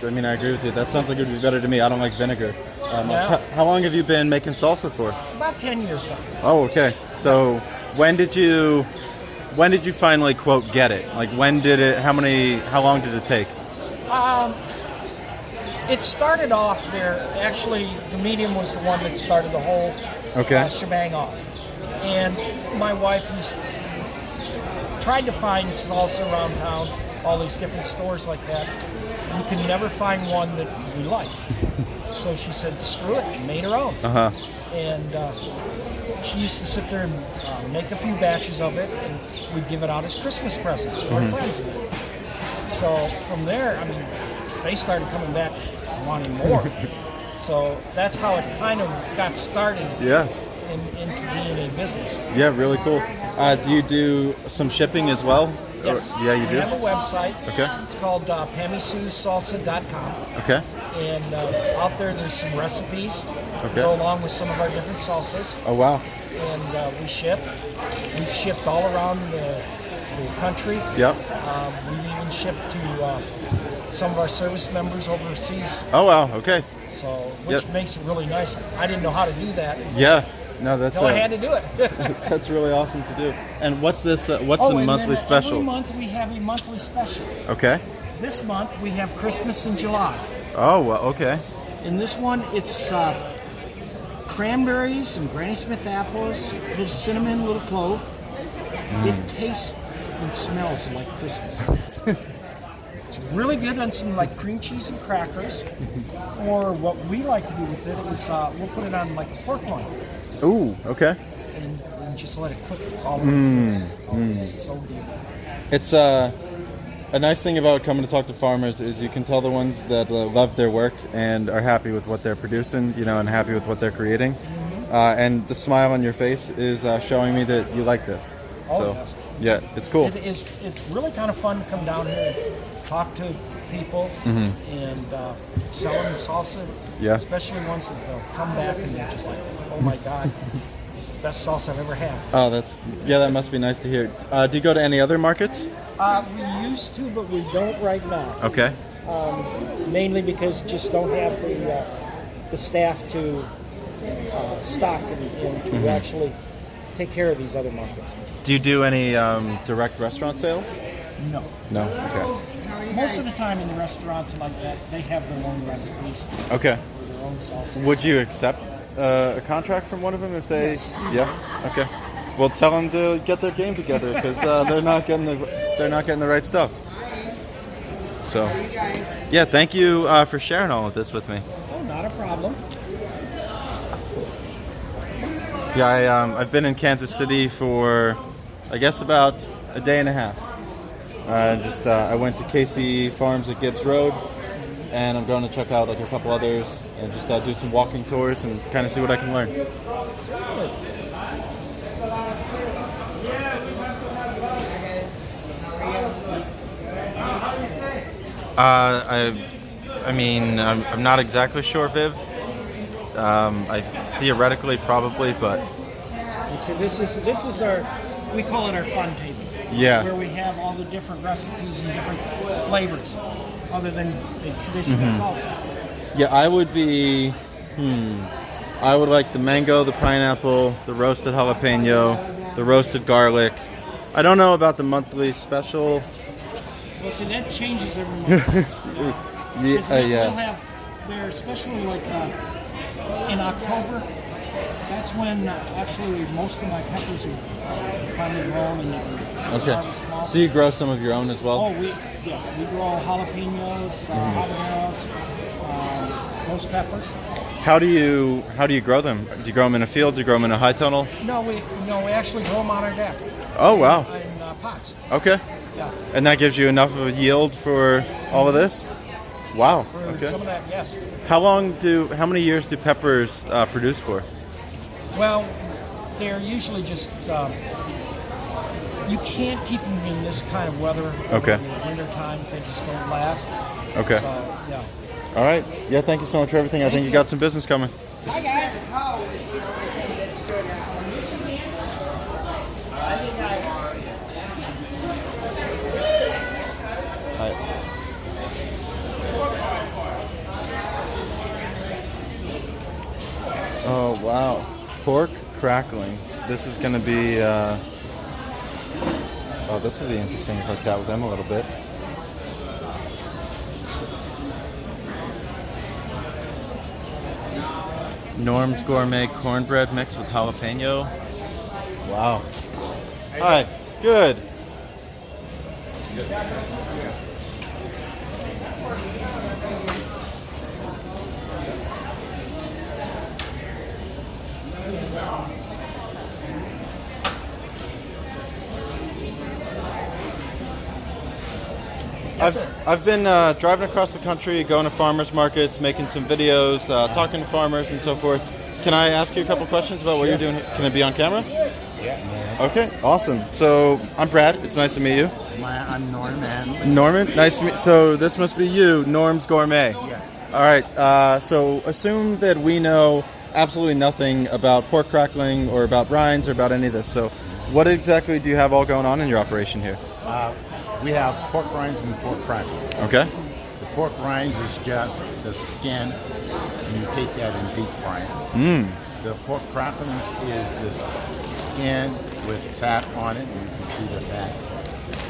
mean, I agree with you. That sounds like it would be better to me. I don't like vinegar. Yeah. How long have you been making salsa for? About 10 years now. Oh, okay. So when did you finally, quote, get it? Like, when did it, how long did it take? It started off there. Actually, the medium was the one that started the whole shebang off. And my wife tried to find salsa around town, all these different stores like that. We could never find one that we liked. So she said, screw it, and made her own. And she used to sit there and make a few batches of it, and we'd give it out as Christmas presents to our friends. So from there, I mean, they started coming back wanting more. So that's how it kind of got started into being a business. Yeah, really cool. Do you do some shipping as well? Yes. Yeah, you do? We have a website. Okay. It's called PamisuSalsa.com. Okay. And out there's some recipes Okay. go along with some of our different salsas. Oh, wow. And we ship. We've shipped all around the country. Yep. We've even shipped to some of our service members overseas. Oh, wow. Okay. So, which makes it really nice. I didn't know how to do that. Yeah. No, that's. Until I had to do it. That's really awesome to do. And what's this? What's the monthly special? Every month we have a monthly special. Okay. This month we have Christmas in July. Oh, well, okay. In this one, it's cranberries and Granny Smith apples, a little cinnamon, a little clove. It tastes and smells like Christmas. It's really good on some like cream cheese and crackers. Or what we like to do with it is we'll put it on like a pork loin. Ooh, okay. And just let it cook all over. It's so good. It's a nice thing about coming to talk to farmers is you can tell the ones that love their work and are happy with what they're producing, and happy with what they're creating. And the smile on your face is showing me that you like this. So, yeah, it's cool. It's really kind of fun to come down here and talk to people and sell them salsa. Yeah. Especially ones that they'll come back and they're just like, oh my God, it's the best salsa I've ever had. Oh, that must be nice to hear. Do you go to any other markets? We used to, but we don't right now. Okay. Mainly because just don't have the staff to stock and to actually take care of these other markets. Do you do any direct restaurant sales? No. No? Okay. Most of the time in the restaurants like that, they have their own recipes. Okay. Their own sauces. Would you accept a contract from one of them if they? Yes. Yeah. Okay. Well, tell them to get their game together because they're not getting the right stuff. So, yeah. Thank you for sharing all of this with me. Oh, not a problem. Yeah, I've been in Kansas City for, I guess, about a day and a half. I went to Casey Farms at Gibbs Road, and I'm going to check out like a couple others and just do some walking tours and kind of see what I can learn. I'm not exactly sure, Viv. I theoretically probably, but. So this is our, we call it our fun table. Yeah. Where we have all the different recipes and different flavors, other than the traditional salsa. Yeah, I would like the mango, the pineapple, the roasted jalapeno, the roasted garlic. I don't know about the monthly special. Well, see, that changes every month. We'll have their special like in October. That's when actually most of my peppers are finally grown and Okay. harvest them all. So you grow some of your own as well? Oh, we grow jalapenos, habaneros, roast peppers. How do you grow them? Do you grow them in a field? Do you grow them in a high tunnel? No, we actually grow them on our deck. Oh wow. In pots. Okay. Yeah. And that gives you enough of a yield for all of this? Wow. For Okay. some of that, yes. How many years do peppers produce for? Well, they're usually just. You can't keep them in this kind of weather. Okay. In the winter time, they just don't last. Okay. So, yeah. All right. Yeah. Thank you so much for everything. I think you got some business coming. Hi guys. Oh wow, pork crackling. This is going to be. Oh, this will be interesting if I chat with them a little bit. Norm's Gourmet Cornbread Mix with jalapeno. Wow. Hi. Good. I've been driving across the country, going to farmers markets, making some videos, talking to farmers and so forth. Can I ask you a couple questions about what you're doing? Can it be on camera? Yeah. Okay, awesome. So I'm Brad. It's nice to meet you. I'm Norman. Norman, nice to meet. So this must be you, Norm's Gourmet. Yes. All right. So assume that we know absolutely nothing about pork crackling or about rinds or about any of this. So what exactly do you have all going on in your operation here? We have pork rinds and pork cracklings. Okay. The pork rinds is just the skin, and you take that and deep fry it. Mm. The pork cracklings is this skin with fat on it, and you can see the fat.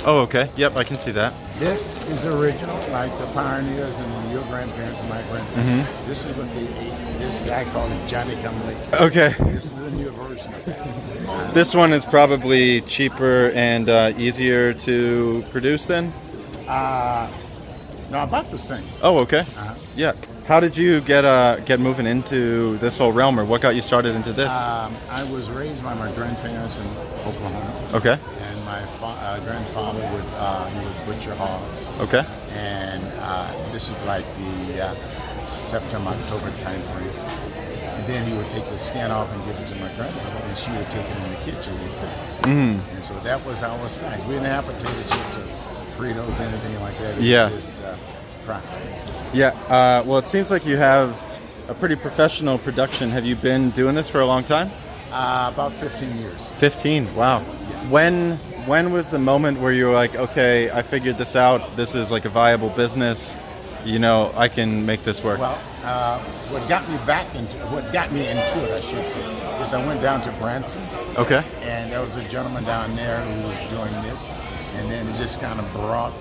Oh, okay. Yep, I can see that. This is original, like the pioneers and your grandparents and my grandparents. This is what they ate. This I call it Johnny Come Late. Okay. This is a new version of that. This one is probably cheaper and easier to produce then? No, about the same. Oh, okay. Yeah. How did you get moving into this whole realm, or what got you started into this? I was raised by my grandparents in Oklahoma. Okay. And my grandfather would butcher hogs. Okay. And this is like the September, October time frame. And then he would take the skin off and give it to my grandmother, and she would take it in the kitchen and cook it. Mm. And so that was our snack. We didn't have potato chips or Fritos, anything like that. It Yeah. was just crackers. Yeah. Well, it seems like you have a pretty professional production. Have you been doing this for a long time? About 15 years. 15. Wow. Yeah. When was the moment where you were like, okay, I figured this out. This is like a viable business. You know, I can make this work. Well, what got me into it, I should say, is I went down to Branson. Okay. And there was a gentleman down there who was doing this, and then it just kind of brought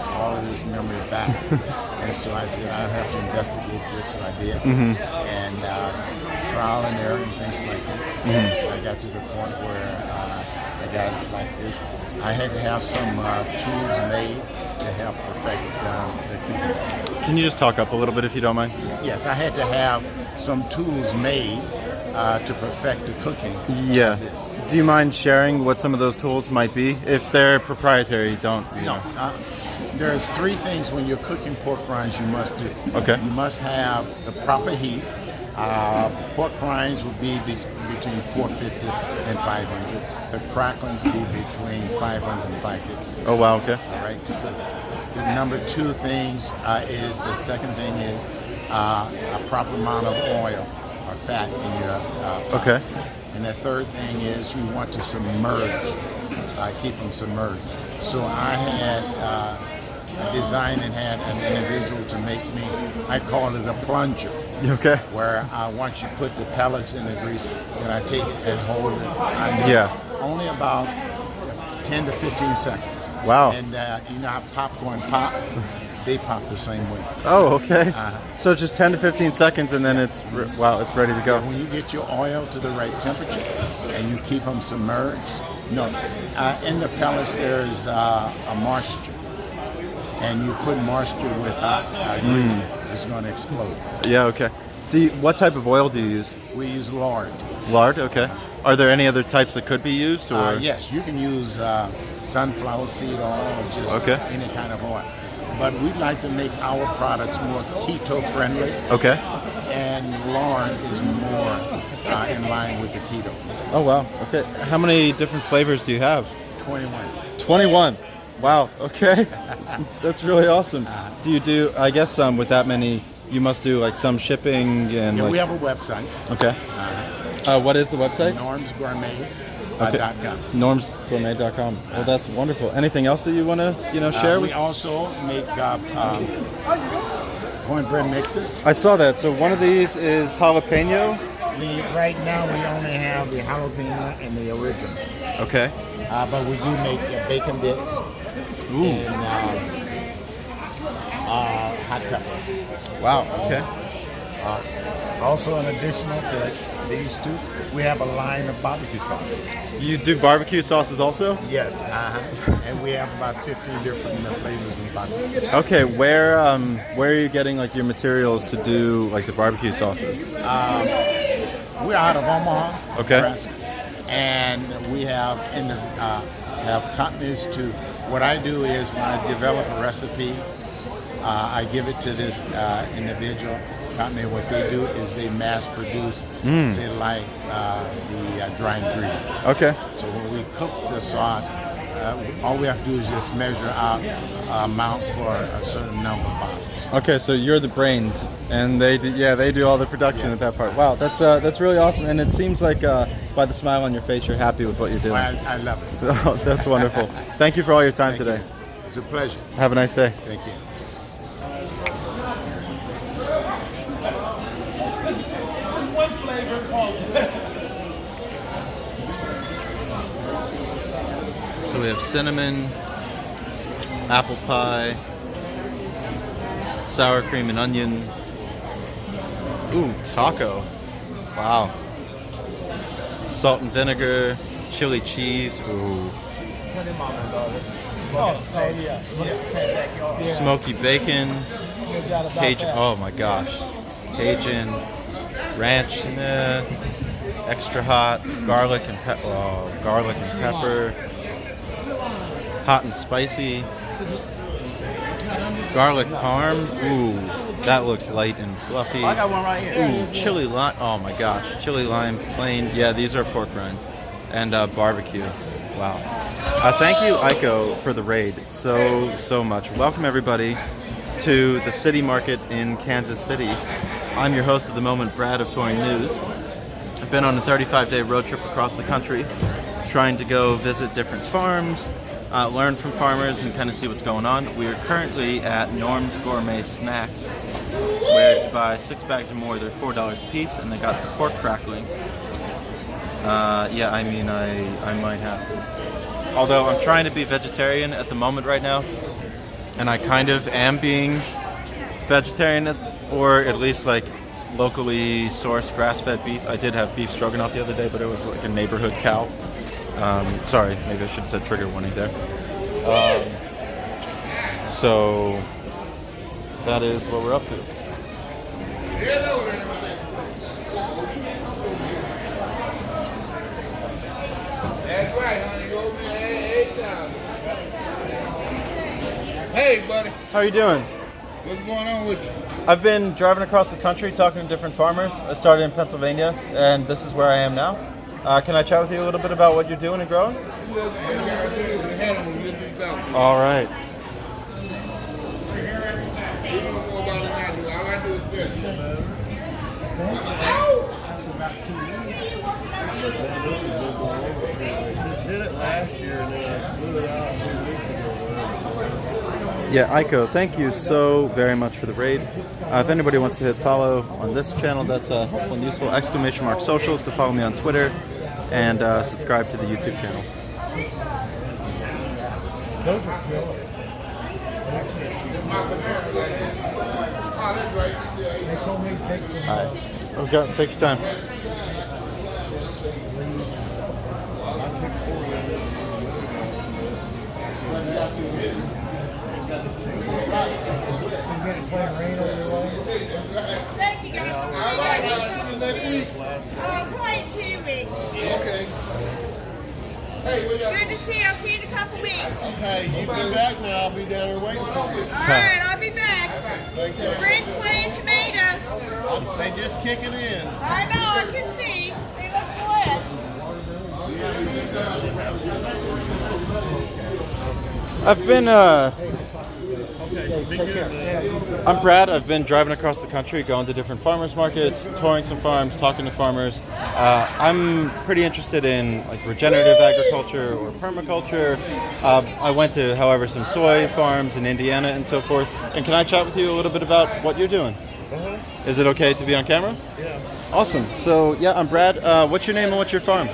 all of this memory back. And so I said, I have to investigate this, so I did. And trial and error and things like this. I got to the point where I got it like this. I had to have some tools made to help perfect the cooking. Can you just talk up a little bit if you don't mind? Yes, I had to have some tools made to perfect the cooking. Yeah. Of this. Do you mind sharing what some of those tools might be? If they're proprietary, don't. No. There's three things when you're cooking pork rinds you must do. Okay. You must have the proper heat. Pork rinds would be between 450 and 500. The cracklings would be between 500 and 550. Oh, wow, okay. All right. The number two things is, the second thing is a proper amount of oil or fat in your pot. Okay. And the third thing is you want to submerge, keep them submerged. So I had designed and had an individual to make me, I call it a plunger. Okay. Where once you put the pellets in the grease, then I take it and hold it. Only about 10 to 15 seconds. Wow. And you know how popcorn pop? they pop the same way. Oh, okay. So just 10 to 15 seconds, and then it's it's ready to go. When you get your oil to the right temperature, and you keep them submerged. No, in the pellets there's a moisture, and you put moisture with grease, it's going to explode. Yeah. Okay. What type of oil do you use? We use lard. Lard. Okay. Are there any other types that could be used? Or Yes, you can use sunflower seed oil or just any kind of oil. But we'd like to make our products more keto friendly. Okay. And lard is more in line with the keto. Oh wow. Okay. How many different flavors do you have? 21. 21. Wow. Okay. That's really awesome. Do you do? I guess with that many, you must do like some shipping and. Yeah, we have a website. Okay. What is the website? NormsGourmet.com. NormsGourmet.com. Well, that's wonderful. Anything else that you want to share? We also make cornbread mixes. I saw that. So one of these is jalapeno. Right now we only have the jalapeno and the original. Okay. But we do make bacon bits and hot pepper. Wow. Okay. Also, in addition to these two, we have a line of barbecue sauces. You do barbecue sauces also? Yes. And we have about 15 different flavors of barbecue sauces. Okay. Where are you getting like your materials to do like the barbecue sauces? We're out of Omaha. Okay. Nebraska, and we have have companies to. What I do is when I develop a recipe, I give it to this individual company. What they do is they mass produce, say like the dry ingredients. Okay. So when we cook the sauce, all we have to do is just measure out amount for a certain number of bottles. Okay, so you're the brains, and they do all the production at that part. Wow, that's really awesome, and it seems like by the smile on your face, you're happy with what you're doing. Well, I love it. Oh, that's wonderful. Thank you for all your time today. You. It's a pleasure. Have a nice day. Thank you. So we have cinnamon, apple pie, sour cream and onion. Ooh, taco. Wow. Salt and vinegar, chili cheese. Ooh. Smoky bacon. Cajun. Oh my gosh. Cajun. Ranch in there. Extra hot. Garlic and pepper. Hot and spicy. Garlic parm. Ooh, that looks light and fluffy. I got one right here. Ooh, chili lime. Oh my gosh, chili lime plain. Yeah, these are pork rinds. And barbecue. Wow. Thank you, Aiko, for the raid so much. Welcome everybody to the City Market in Kansas City. I'm your host of the moment, Brad of Touring News. I've been on a 35-day road trip across the country, trying to go visit different farms, learn from farmers, and kind of see what's going on. We are currently at Norm's Gourmet Snacks, where if you buy 6 bags or more, they're $4 a piece, and they got pork cracklings. Yeah, I mean, I might have to. Although I'm trying to be vegetarian at the moment right now, and I kind of am being vegetarian, or at least like locally sourced grass-fed beef. I did have beef stroganoff the other day, but it was like a neighborhood cow. Sorry, maybe I should have said trigger warning there. So that is what we're up to. That's right, honey. Go over there 8,000. Hey, buddy. How are you doing? What's going on with you? I've been driving across the country talking to different farmers. I started in Pennsylvania, and this is where I am now. Can I chat with you a little bit about what you're doing and growing? All right. Yeah, Aiko, thank you so very much for the raid. If anybody wants to hit follow on this channel, that's helpful and useful. !socials to follow me on Twitter, and subscribe to the YouTube channel. Those are good. They told me to take some. All right. Okay, take your time. Thank you guys. Probably 2 weeks. Okay. Good to see you. I'll see you in a couple weeks. Okay, you be back now. I'll be down there waiting for you. All right, I'll be back. Thank you. Bring plenty of tomatoes. They just kicking in. I know, I can see. They look blessed. I've been I'm Brad. I've been driving across the country, going to different farmers markets, touring some farms, talking to farmers. I'm pretty interested in like regenerative agriculture or permaculture. I went to, however, some soy farms in Indiana and so forth. And can I chat with you a little bit about what you're doing? Is it okay to be on camera? Yeah. Awesome. So yeah, I'm Brad. What's your name and what's your farm?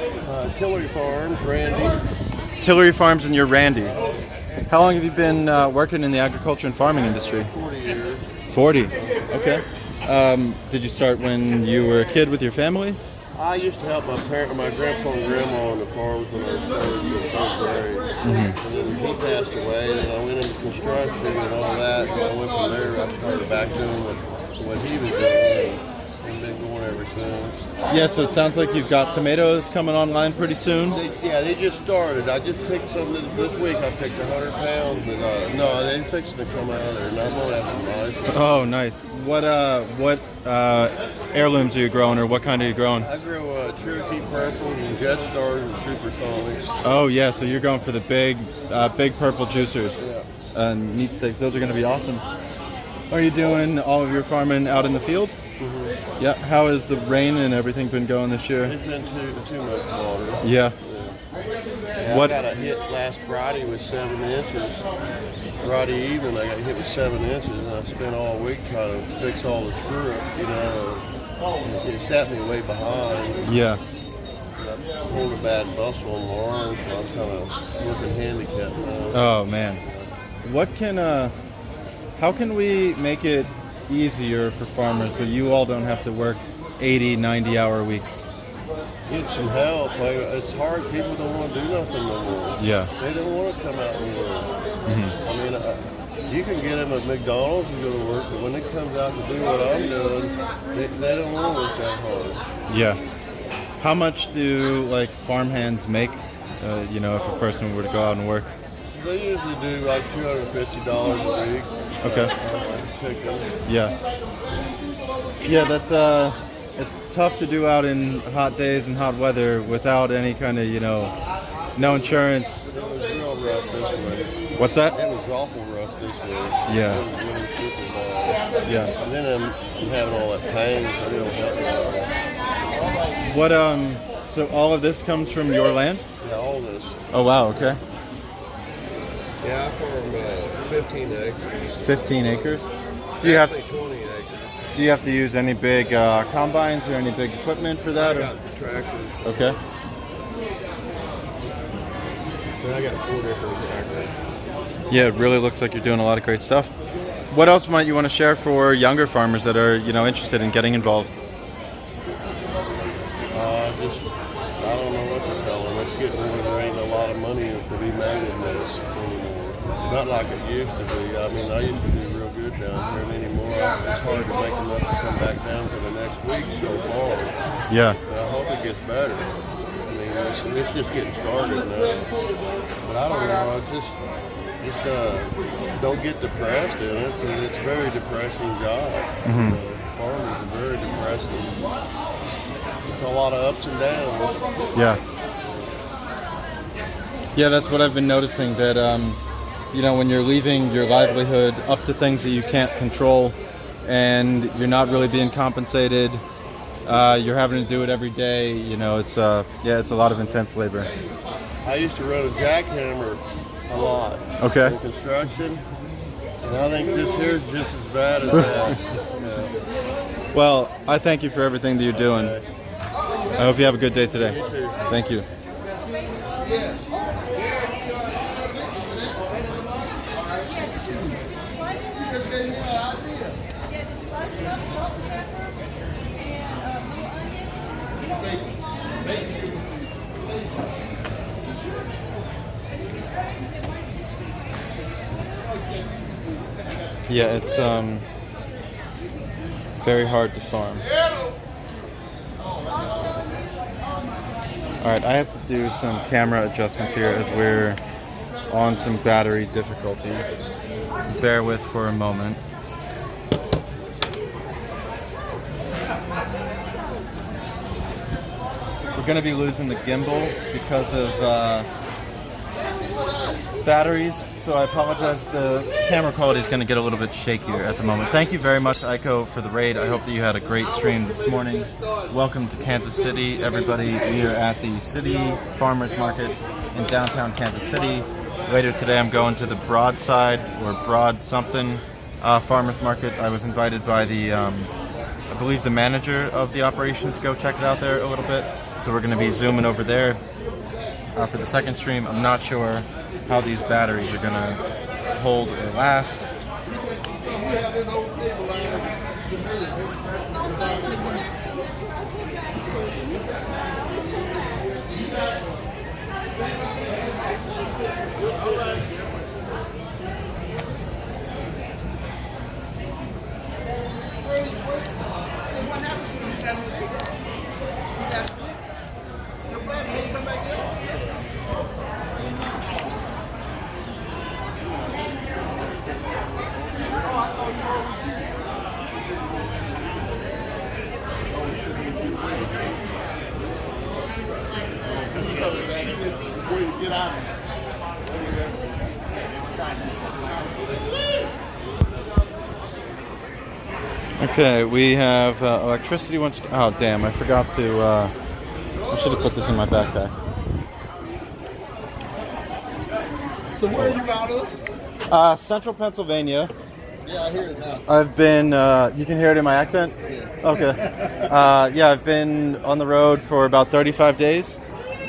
Tillery Farms, Randy. Tillery Farms, and you're Randy. How long have you been working in the agriculture and farming industry? 40 years. 40. Okay. Did you start when you were a kid with your family? I used to help my grandpa and grandma on the farms when I was started in the third grade. And then he passed away, and I went into construction and all that. So I went from there. I started back doing what he was doing, and been going ever since. Yeah, so it sounds like you've got tomatoes coming online pretty soon. They just started. I just picked some this week. I picked 100 pounds, but no, they're fixing to come out of there, and I'm gonna have some nice. Oh, nice. What heirlooms are you growing, or what kind are you growing? I grow Cherokee Purple and Jet Stars and Supersonics. Oh yeah, so you're going for the big purple juicers. Yeah. Meat sticks. Those are going to be awesome. Are you doing all of your farming out in the field? Mm-hmm. Yeah. How has the rain and everything been going this year? It's been too much water. Yeah. What? I got a hit last Friday with 7 inches. Friday evening, I got hit with 7 inches, and I spent all week trying to fix all the screw up. You know, it set me way behind. Yeah. I pulled a bad muscle on my arm, so I'm kind of working handicapped now. Oh man. How can we make it easier for farmers so you all don't have to work 80, 90-hour weeks? Get some help. It's hard. People don't want to do nothing no more. Yeah. They don't want to come out and work. Mm-hmm. I mean, you can get them at McDonald's and go to work, but when it comes out to do what I'm doing, they don't want to work that hard. Yeah. How much do like farmhands make? If a person were to go out and work. They usually do like $250 a week. Okay. Yeah. Yeah, that's it's tough to do out in hot days and hot weather without any kind of no insurance. It was real rough this way. What's that? It was awful rough this way. Yeah. It was really super bad. Yeah. And then I'm having all that pain, so it don't help me. What so all of this comes from your land? Yeah, all this. Oh wow, okay. Yeah, I farm 15 acres. 15 acres? Do you have 20 acres. Do you have to use any big combines or any big equipment for that? I got tractors. Okay. I got 4 different tractors. Yeah, it really looks like you're doing a lot of great stuff. What else might you want to share for younger farmers that are, interested in getting involved? I don't know what to tell them. It's getting rid of there ain't a lot of money to be made in this anymore. Not like it used to be. I mean, I used to do real good down here, and anymore it's hard to make enough to come back down for the next week so far. Yeah. But I hope it gets better. I mean, it's just getting started now. But I don't know. Don't get depressed in it, because it's a very depressing job. Mm-hmm. Farming is very depressing. It's a lot of ups and downs. Yeah. Yeah, that's what I've been noticing, that when you're leaving your livelihood up to things that you can't control, and you're not really being compensated, you're having to do it every day. It's a lot of intense labor. I used to run a jackhammer a lot. Okay. In construction, and I think this here is just as bad as that. Yeah. Well, I thank you for everything that you're doing. Okay. I hope you have a good day today. You too. Thank you. Yeah, just slice it up, salt and pepper, and blue onion. Yeah, it's very hard to farm. Alright, I have to do some camera adjustments here as we're on some battery difficulties. Bear with for a moment. We're going to be losing the gimbal because of batteries, so I apologize. The camera quality is going to get a little bit shakier at the moment. Thank you very much, Aiko, for the raid. I hope that you had a great stream this morning. Welcome to Kansas City, everybody. We are at the City Farmers Market in downtown Kansas City. Later today, I'm going to the Broadside or Broad something Farmers Market. I was invited by the, I believe, the manager of the operation to go check it out there a little bit. So we're going to be zooming over there for the second stream. I'm not sure how these batteries are going to hold or last. Okay, we have electricity once. Oh, damn, I forgot to. I should have put this in my backpack. So where are you out of? Central Pennsylvania. Yeah, I hear it now. I've been. You can hear it in my accent? Yeah. Okay. Yeah, I've been on the road for about 35 days.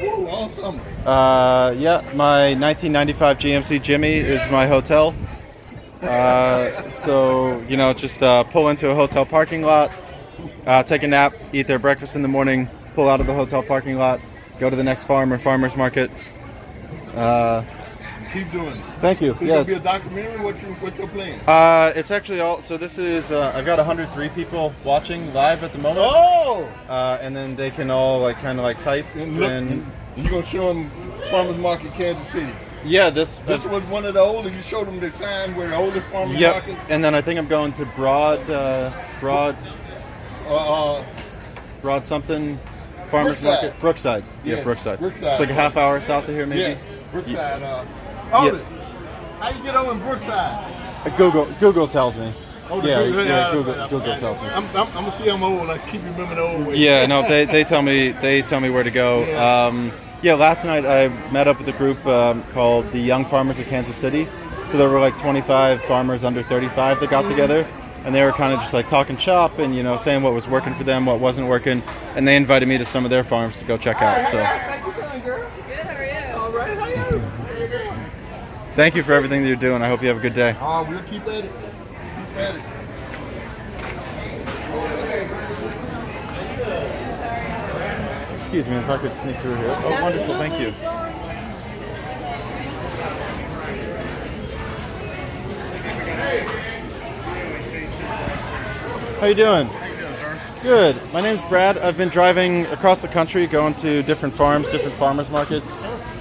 Woo, awesome. Yeah, my 1995 GMC Jimmy is my hotel. So, you know, just pull into a hotel parking lot, take a nap, eat their breakfast in the morning, pull out of the hotel parking lot, go to the next farm or farmer's market. Keep doing it. Thank you. So Yeah, it's gonna be a documentary? What's your plan? it's actually all. So this is. I've got 103 people watching live at the moment. Oh! And then they can all like kind of like type And look, and you're gonna show them Farmers Market, Kansas City. Yeah, this was one of the oldest. You showed them the sign where the oldest farmers Yep. market. And then I think I'm going to Broad something farmers Brookside. market. Brookside. Yes, Yeah, Brookside. Brookside. It's like a half hour south of here, maybe. Yeah, Brookside. Yeah. How you get over in Brookside? Google tells me. Oh, yeah, Google, yeah, Google tells me. I'm gonna see I'm old. I keep remembering the old way. Yeah, no, they tell me where to go. Yeah. Last night I met up with a group called the Young Farmers of Kansas City. So there were like 25 farmers under 35 that got together, and they were kind of just like talking shop and, you know, saying what was working for them, what wasn't working, and they invited me to some of their farms to go check out. So How you doing, girl? Good. How are you? All right. How are you? thank you for everything that you're doing. I hope you have a good day. We'll keep at it. Keep at it. Excuse me, if I could sneak through here. Oh, wonderful, thank you. How you doing? How you doing, sir? Good. My name's Brad. I've been driving across the country, going to different farms, different farmers markets,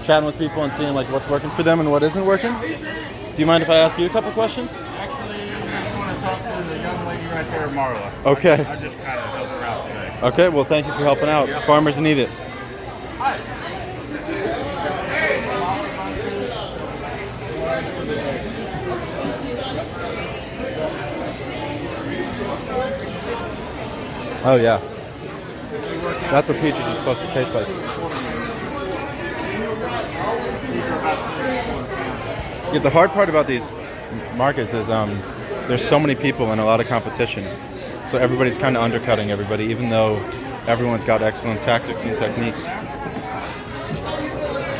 chatting with people and seeing like what's working for them and what isn't working. Do you mind if I ask you a couple questions? Actually, I just want to talk to the young lady right there, Marla. Okay. I just kind of helped her out today. Okay, well thank you for helping out. Farmers need it. Oh yeah. That's what peaches are supposed to taste like. Yeah, the hard part about these markets is there's so many people and a lot of competition. So everybody's kind of undercutting everybody, even though everyone's got excellent tactics and techniques.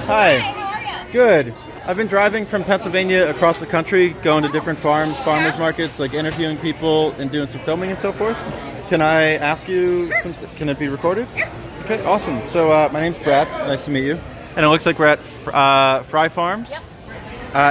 Hi. How are you? Good. I've been driving from Pennsylvania across the country, going to different farms, farmers markets, like interviewing people and doing some filming and so forth. Can I ask you some? Can it be recorded? Yeah. Okay, awesome. So my name's Brad. Nice to meet you. And it looks like we're at Fry Farms. Yep.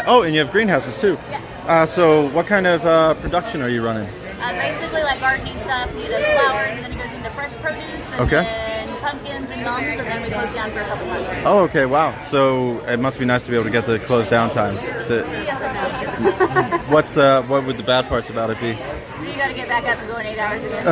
Oh, and you have greenhouses too. Yes. So what kind of production are you running? Basically like gardening stuff. He does flowers, and then he goes into fresh produce, and then pumpkins and mums, and then we close down for a couple months. Oh, okay, wow. So it must be nice to be able to get the closed down time. Yes or no? What would the bad parts about it be? You got to get back up and go in 8 hours again.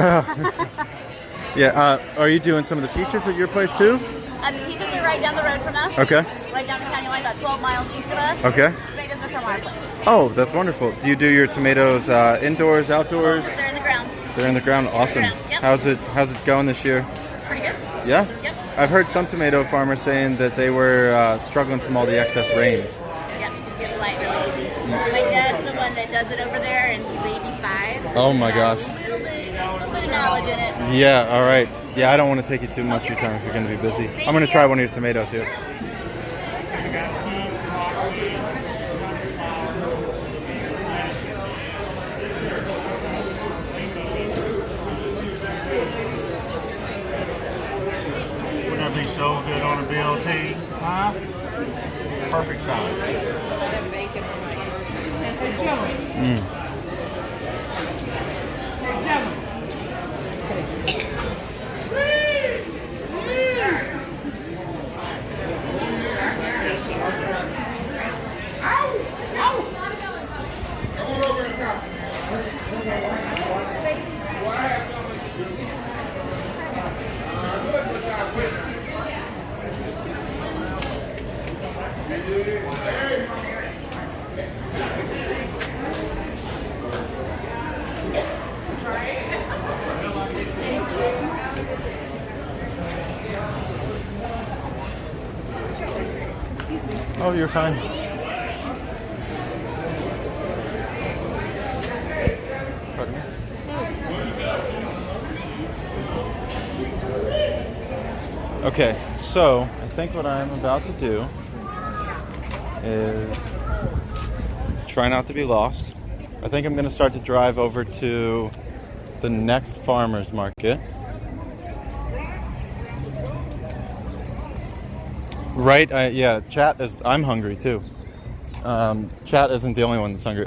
Yeah. Are you doing some of the peaches at your place too? The peaches are right down the road from us. Okay. Right down the county line, about 12 miles east of us. Okay. Tomatoes are from our place. Oh, that's wonderful. Do you do your tomatoes indoors, outdoors? They're in the ground. They're in the ground. Awesome. Yep. How's it going this year? Pretty good. Yeah? Yep. I've heard some tomato farmers saying that they were struggling from all the excess rains. Yep, you can get light really easy. My dad's the one that does it over there, and he's 85. Oh my gosh. A little bit of knowledge in it. Yeah, all right. Yeah, I don't want to take you too much of your time if you're going to be busy. I'm going to try one of your tomatoes here. Wouldn't that be so good on a BLT? Huh? Perfect size. Oh, you're fine. Pardon me? Okay, so I think what I'm about to do is try not to be lost. I think I'm going to start to drive over to the next farmer's market. Right, yeah, chat is, I'm hungry too. Chat isn't the only one that's hungry.